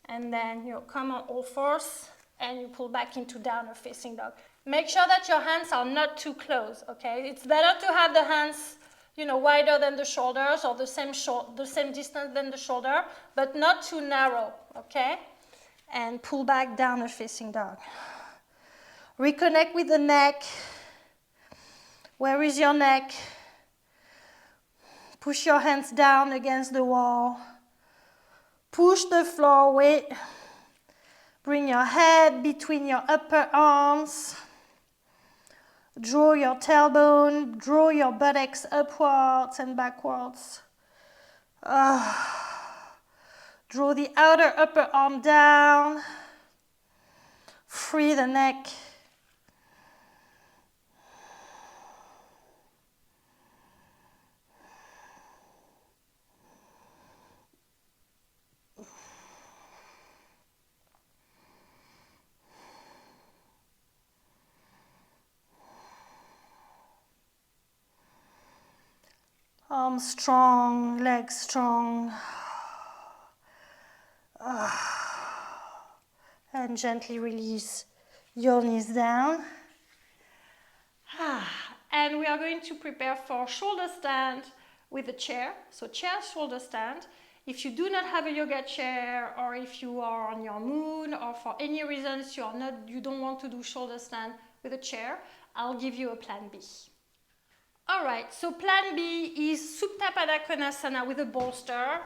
And then you come on all fours and you pull back into downward facing dog. Make sure that your hands are not too close, okay? It's better to have the hands, wider than the shoulders or the same distance than the shoulder, but not too narrow, okay? And pull back downward facing dog. Reconnect with the neck. Where is your neck? Push your hands down against the wall. Push the floor, wait. Bring your head between your upper arms. Draw your tailbone, draw your buttocks upwards and backwards. Draw the outer upper arm down. Free the neck. Arms strong, legs strong. And gently release your knees down. And we are going to prepare for shoulder stand with a chair. So chair, shoulder stand. If you do not have a yoga chair, or if you are on your moon, or for any reasons you don't want to do shoulder stand with a chair, I'll give you a plan B. All right, so plan B is Supta Pada Konasana with a bolster.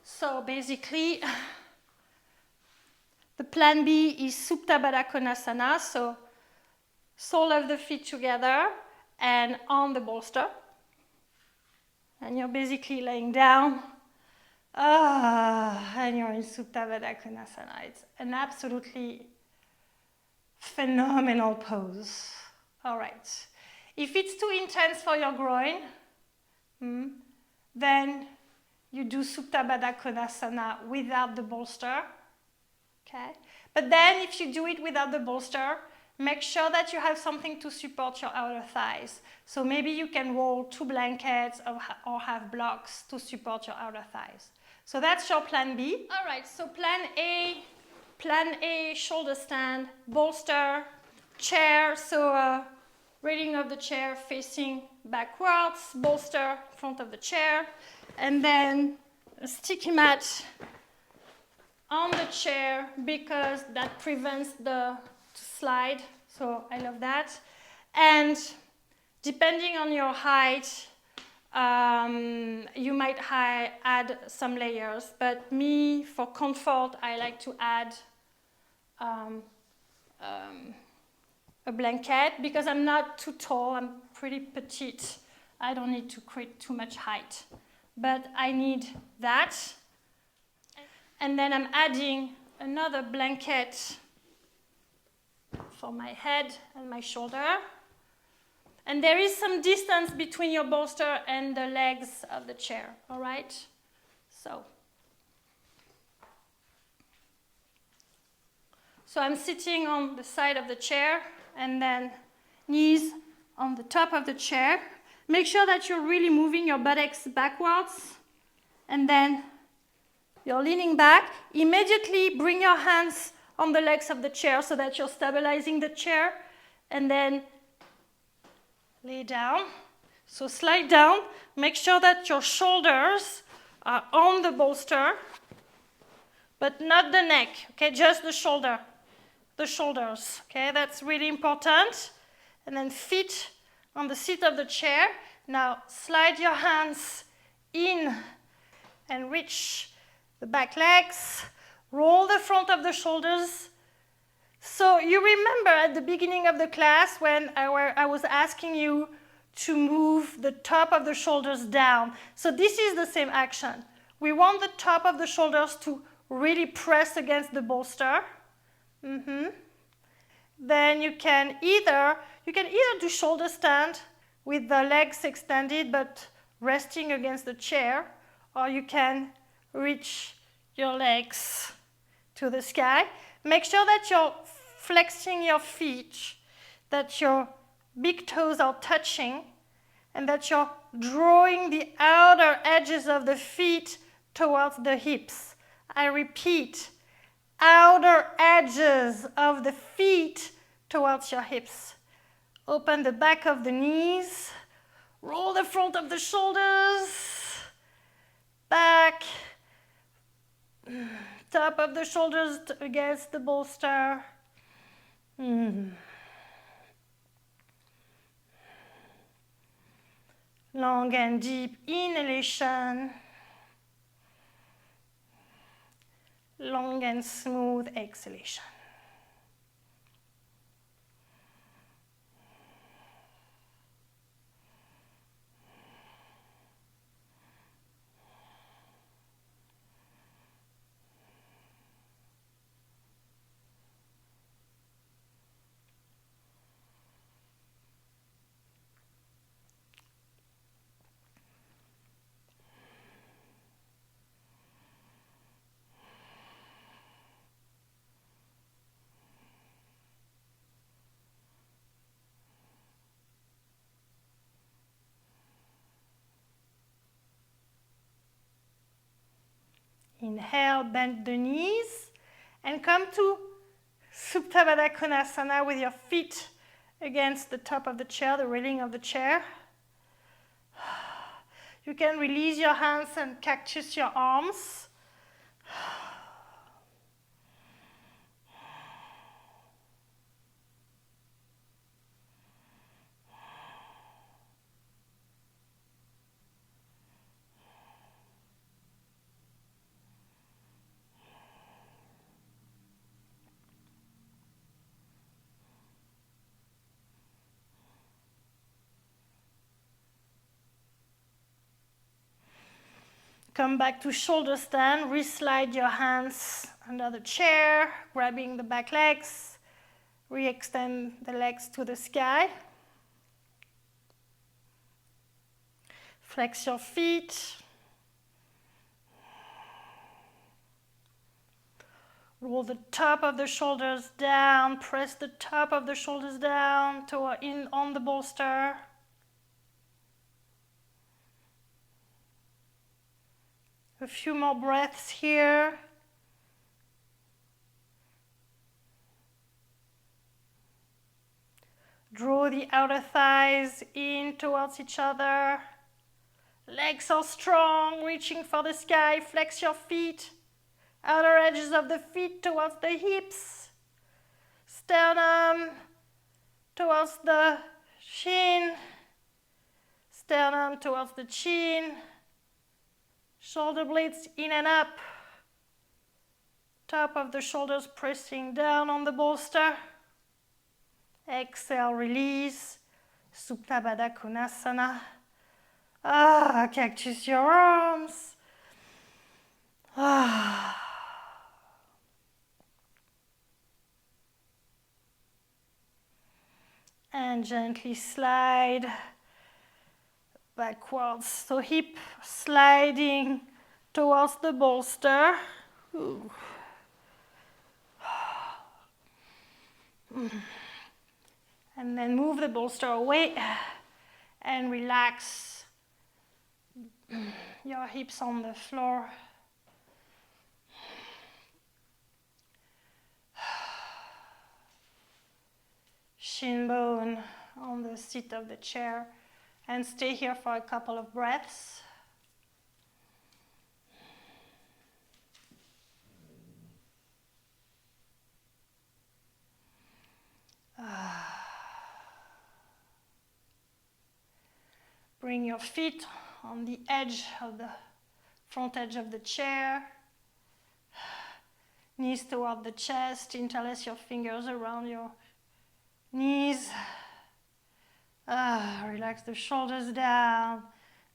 So basically, the plan B is Supta Pada Konasana, so sole of the feet together and on the bolster. And you're basically laying down And you're in Supta Baddha Konasana. It's an absolutely phenomenal pose. All right. If it's too intense for your groin, then you do Supta Baddha Konasana without the bolster. Okay? But then if you do it without the bolster, make sure that you have something to support your outer thighs. So maybe you can roll 2 blankets or have blocks to support your outer thighs. So that's your plan B. All right, so plan A, shoulder stand, bolster, chair. So railing of the chair facing backwards, bolster front of the chair, and then a sticky mat on the chair because that prevents the slide. So I love that. And depending on your height, you might add some layers, but me, for comfort, I like to add a blanket because I'm not too tall, I'm pretty petite. I don't need to create too much height, but I need that. And then I'm adding another blanket for my head and my shoulder. And there is some distance between your bolster and the legs of the chair, all right? So I'm sitting on the side of the chair and then knees on the top of the chair. Make sure that you're really moving your buttocks backwards and then you're leaning back. Immediately bring your hands on the legs of the chair so that you're stabilizing the chair and then lay down. So slide down. Make sure that your shoulders are on the bolster, but not the neck, okay? Just the shoulders, okay? That's really important. And then feet on the seat of the chair. Now slide your hands in and reach the back legs. Roll the front of the shoulders. So you remember at the beginning of the class when I was asking you to move the top of the shoulders down. So this is the same action. We want the top of the shoulders to really press against the bolster. Then you can either do shoulder stand with the legs extended but resting against the chair, or you can reach your legs to the sky. Make sure that you're flexing your feet, that your big toes are touching, and that you're drawing the outer edges of the feet towards the hips. I repeat, outer edges of the feet towards your hips. Open the back of the knees, roll the front of the shoulders, back, top of the shoulders against the bolster. Long and deep inhalation. Long and smooth exhalation. Inhale, bend the knees and come to Supta Baddha Konasana with your feet against the top of the chair, the railing of the chair. You can release your hands and cactus your arms. Come back to shoulder stand, re-slide your hands under the chair, grabbing the back legs, re-extend the legs to the sky. Flex your feet. Roll the top of the shoulders down, press the top of the shoulders down on the bolster. A few more breaths here. Draw the outer thighs in towards each other. Legs are strong, reaching for the sky. Flex your feet. Outer edges of the feet towards the hips. Sternum towards the shin. Sternum towards the chin. Shoulder blades in and up. Top of the shoulders pressing down on the bolster. Exhale, release. Supta Baddha Konasana. Cactus your arms. And gently slide backwards. So hip sliding towards the bolster. Ooh. And then move the bolster away and relax your hips on the floor. Shin bone on the seat of the chair, and stay here for a couple of breaths. Bring your feet on the edge of the front edge of the chair. Knees toward the chest. Interlace your fingers around your knees. Relax the shoulders down,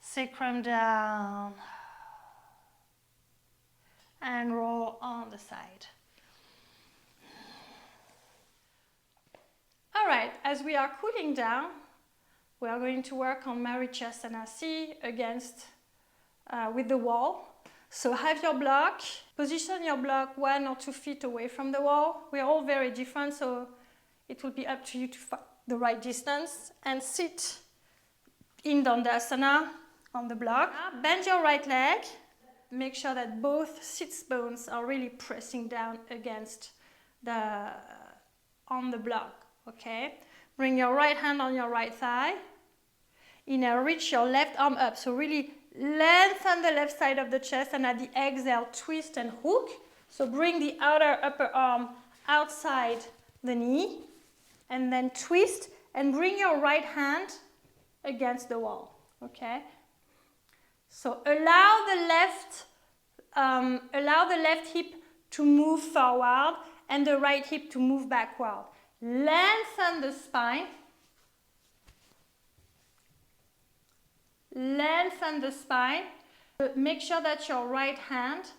sacrum down, and roll on the side. All right, as we are cooling down, we are going to work on Marichasana C with the wall. So have your block, position your block 1 or 2 feet away from the wall. We are all very different, so it will be up to you to find the right distance, and sit in Dandasana on the block. Bend your right leg. Make sure that both sits bones are really pressing down against on the block. Okay. Bring your right hand on your right thigh. Inhale, reach your left arm up. So really lengthen the left side of the chest, and at the exhale, twist and hook. So bring the outer upper arm outside the knee, and then twist and bring your right hand against the wall. Okay. So allow the left hip to move forward and the right hip to move backward. Lengthen the spine. Lengthen the spine. Make sure that your right hand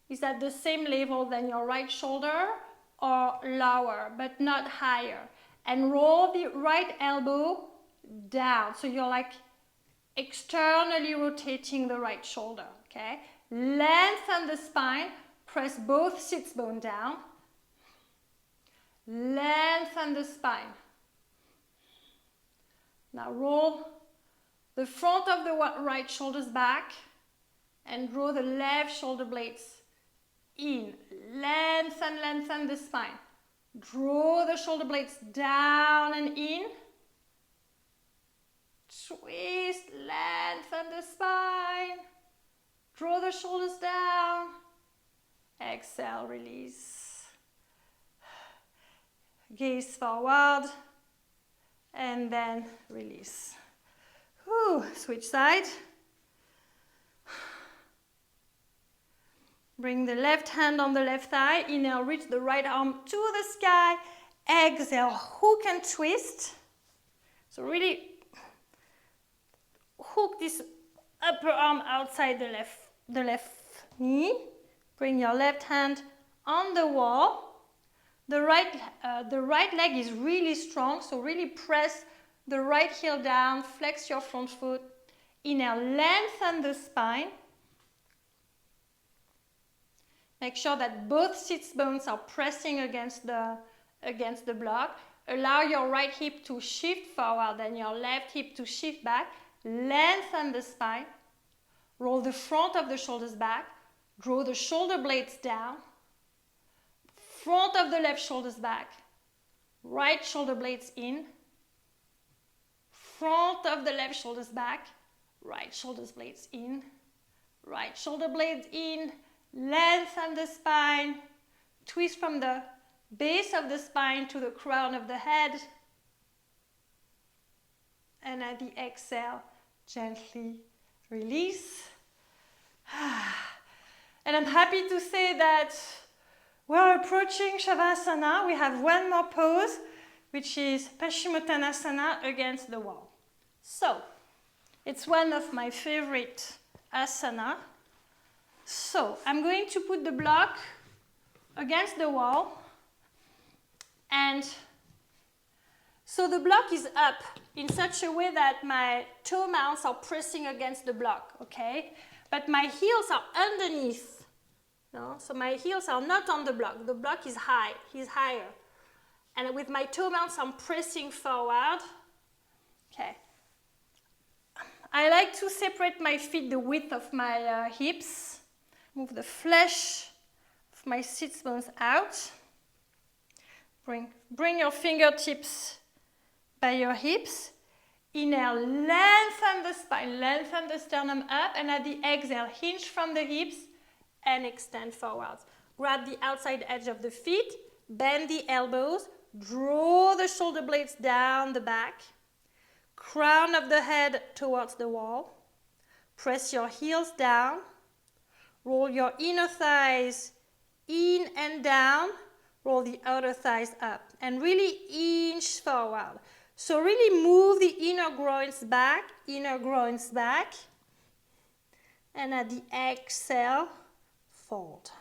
is at the same level than your right shoulder, or lower, but not higher. And roll the right elbow down. So you're like externally rotating the right shoulder. Okay? Lengthen the spine. Press both sits bone down. Lengthen the spine. Now roll the front of the right shoulders back and draw the left shoulder blades in. Lengthen, lengthen the spine. Draw the shoulder blades down and in. Twist, lengthen the spine. Draw the shoulders down. Exhale, release. Gaze forward and then release. Switch side. Bring the left hand on the left thigh. Inhale, reach the right arm to the sky. Exhale, hook and twist. So really hook this upper arm outside the left the left knee. Bring your left hand on the wall. The right leg is really strong, so really press the right heel down, flex your front foot. Inhale, lengthen the spine. Make sure that both sit bones are pressing against the block. Allow your right hip to shift forward and your left hip to shift back. Lengthen the spine. Roll the front of the shoulders back. Draw the shoulder blades down. Front of the left shoulders back. Right shoulder blades in. Front of the left shoulders back. Right shoulders blades in. Right shoulder blades in. Lengthen the spine. Twist from the base of the spine to the crown of the head. And at the exhale, gently release. And I'm happy to say that we're approaching Shavasana. We have one more pose, which is Paschimottanasana against the wall. So, it's one of my favorite asana. So, I'm going to put the block against the wall. And so the block is up in such a way that my toe mounts are pressing against the block, okay? But my heels are underneath. No? So my heels are not on the block. The block is high, he's higher. And with my toe mounts, I'm pressing forward. Okay. I like to separate my feet the width of my hips. Move the flesh of my sit bones out. Bring your fingertips by your hips. Inhale, lengthen the spine, lengthen the sternum up, and at the exhale, hinge from the hips and extend forwards. Grab the outside edge of the feet, bend the elbows, draw the shoulder blades down the back, crown of the head towards the wall. Press your heels down, roll your inner thighs in and down, roll the outer thighs up, and really inch forward. So really move the inner groins back, and at the exhale, fold.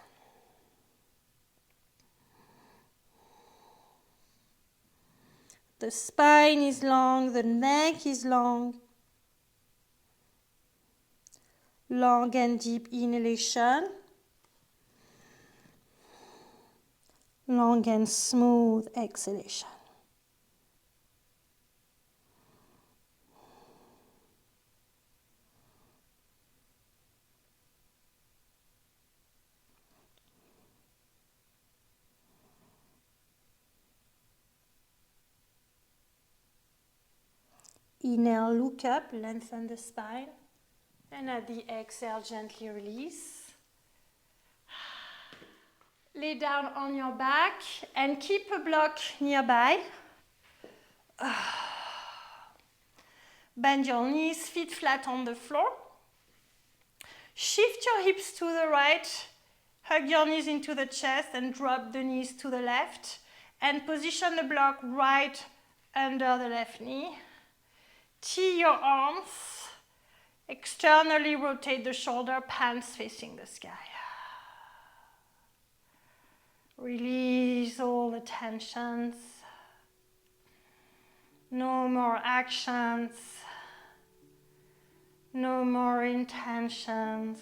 The spine is long, the neck is long. Long and deep inhalation. Long and smooth exhalation. Inhale, look up, lengthen the spine. And at the exhale, gently release. Lay down on your back and keep a block nearby. Bend your knees, feet flat on the floor. Shift your hips to the right. Hug your knees into the chest and drop the knees to the left. And position the block right under the left knee. Tee your arms. Externally rotate the shoulder, palms facing the sky. Release all the tensions. No more actions. No more intentions.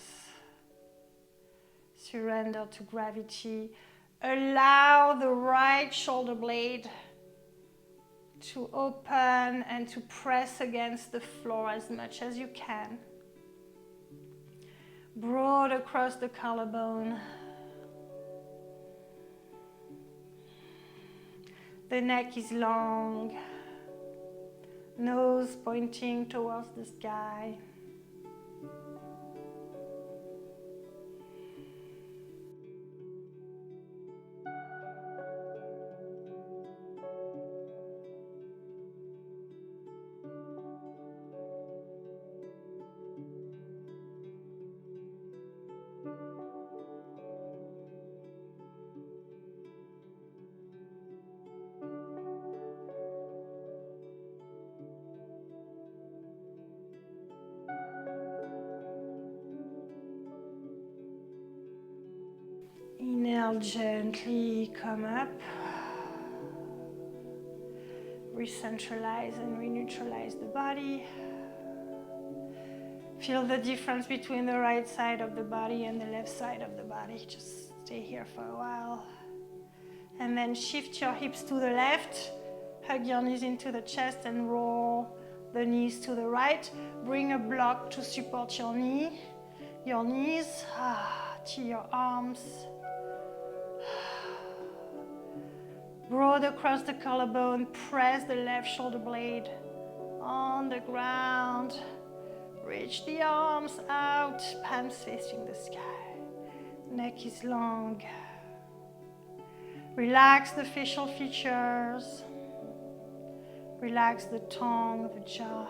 Surrender to gravity. Allow the right shoulder blade to open and to press against the floor as much as you can. Broad across the collarbone. The neck is long. Nose pointing towards the sky. Exhale, gently come up. Recentralize and reneutralize the body. Feel the difference between the right side of the body and the left side of the body. Just stay here for a while. And then shift your hips to the left. Hug your knees into the chest and roll the knees to the right. Bring a block to support your knees to your arms. Broad across the collarbone. Press the left shoulder blade on the ground. Reach the arms out, palms facing the sky. Neck is long. Relax the facial features. Relax the tongue, the jaw.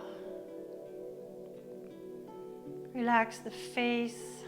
Relax the face.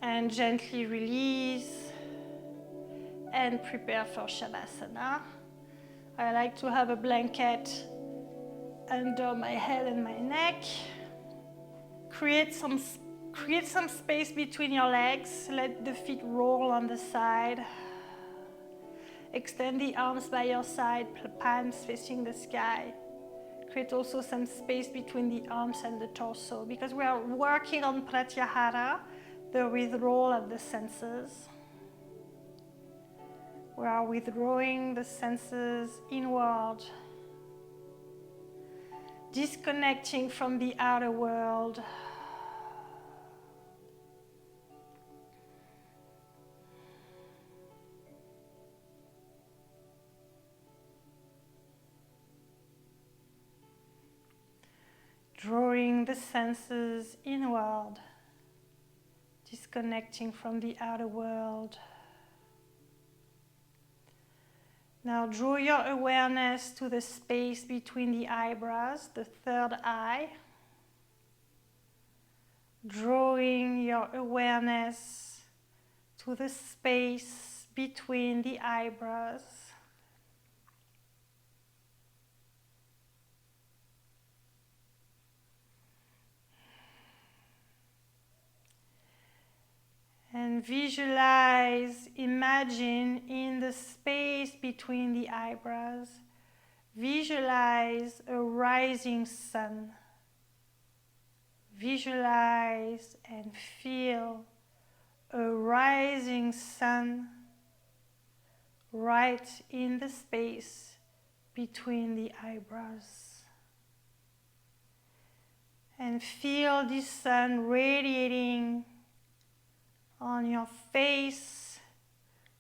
And gently release and prepare for Shavasana. I like to have a blanket under my head and my neck. Create some space between your legs. Let the feet roll on the side. Extend the arms by your side, palms facing the sky. Create also some space between the arms and the torso, because we are working on pratyahara, the withdrawal of the senses. We are withdrawing the senses inward, disconnecting from the outer world. Drawing the senses inward, disconnecting from the outer world. Now draw your awareness to the space between the eyebrows, the third eye. Drawing your awareness to the space between the eyebrows. And visualize, imagine in the space between the eyebrows, visualize a rising sun. Visualize and feel a rising sun right in the space between the eyebrows. And feel this sun radiating on your face,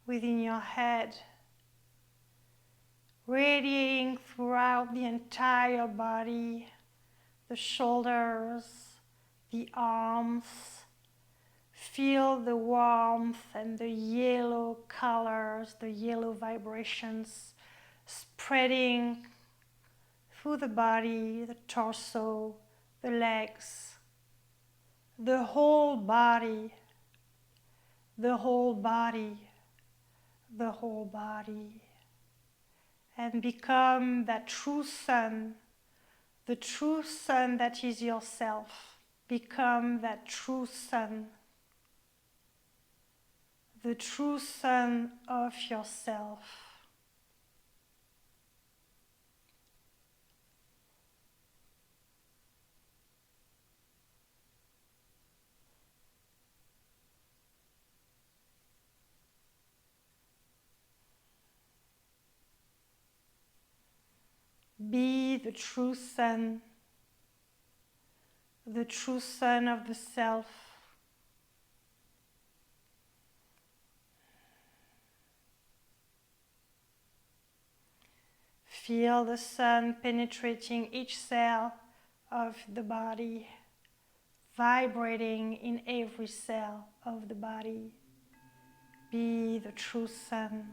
within your head, radiating throughout the entire body, the shoulders, the arms. Feel the warmth and the yellow colors, the yellow vibrations spreading through the body, the torso, the legs, the whole body. The whole body, the whole body, and become that true sun, the true sun that is yourself. Become that true sun, the true sun of yourself. Be the true sun of the self. Feel the sun penetrating each cell of the body, vibrating in every cell of the body. Be the true sun.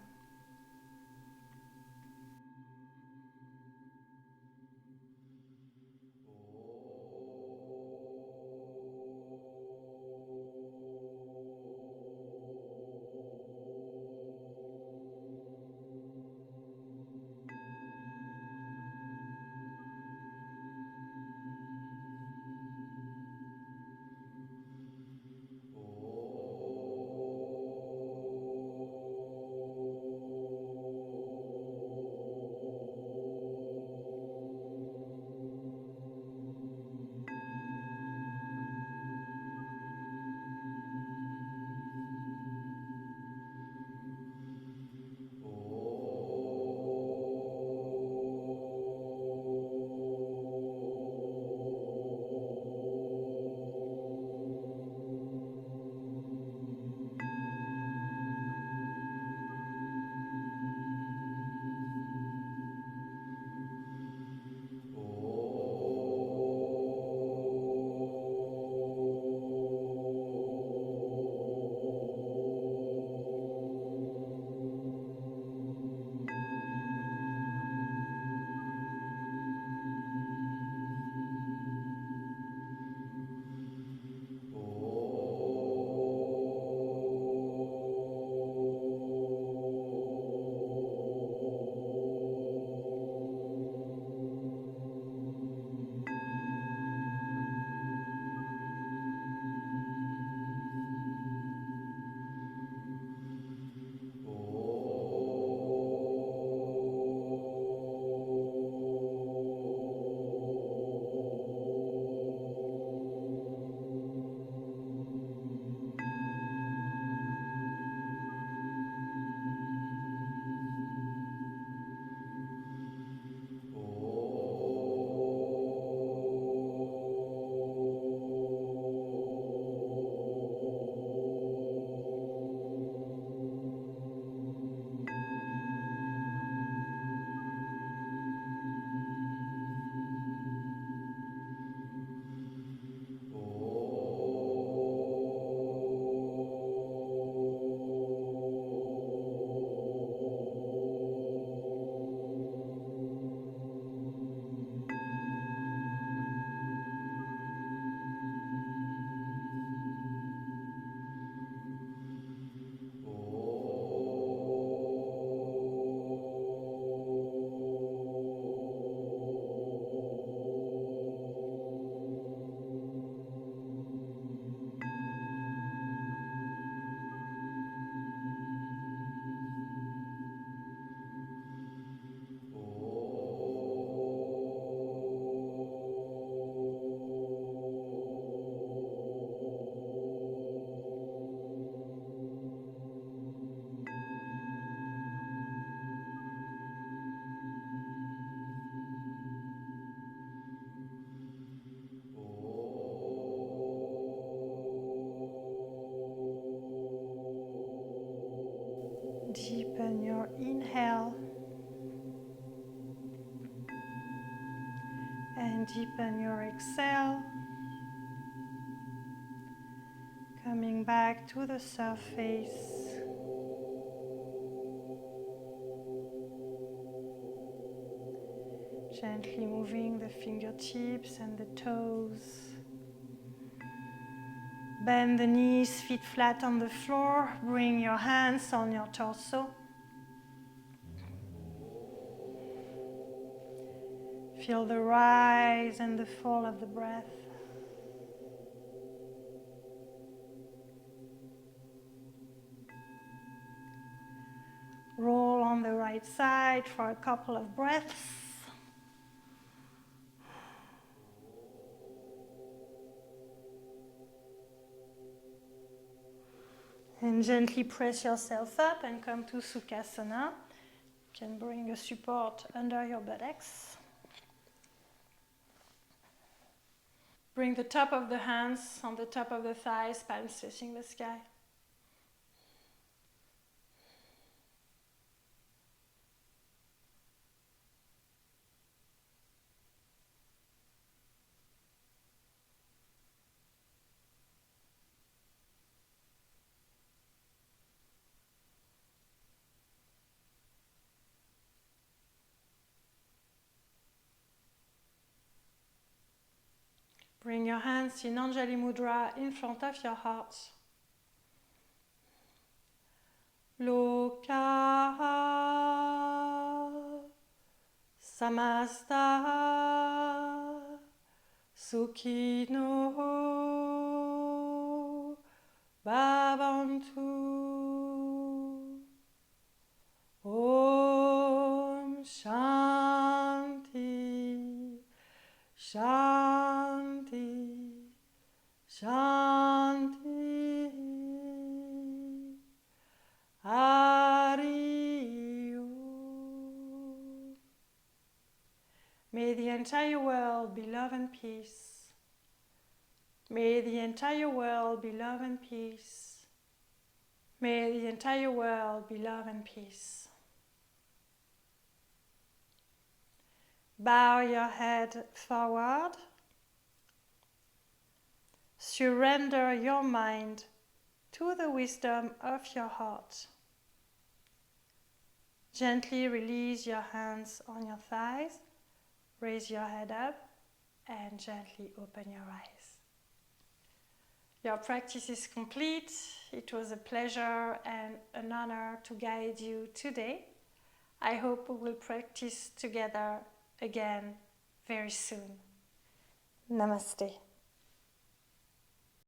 Deepen your inhale and deepen your exhale. Coming back to the surface. Gently moving the fingertips and the toes. Bend the knees, feet flat on the floor. Bring your hands on your torso. Feel the rise and the fall of the breath. Roll on the right side for a couple of breaths. And gently press yourself up and come to Sukhasana. You can bring a support under your buttocks. Bring the top of the hands on the top of the thighs, palms facing the sky. Bring your hands in Anjali Mudra in front of your heart. Loka samasta sukhino bhavantu. Om Shanti Shanti Shanti Hari Om. May the entire world be love and peace. May the entire world be love and peace. May the entire world be love and peace. Bow your head forward. Surrender your mind to the wisdom of your heart. Gently release your hands on your thighs. Raise your head up and gently open your eyes. Your practice is complete. It was a pleasure and an honor to guide you today. I hope we will practice together again very soon. Namaste.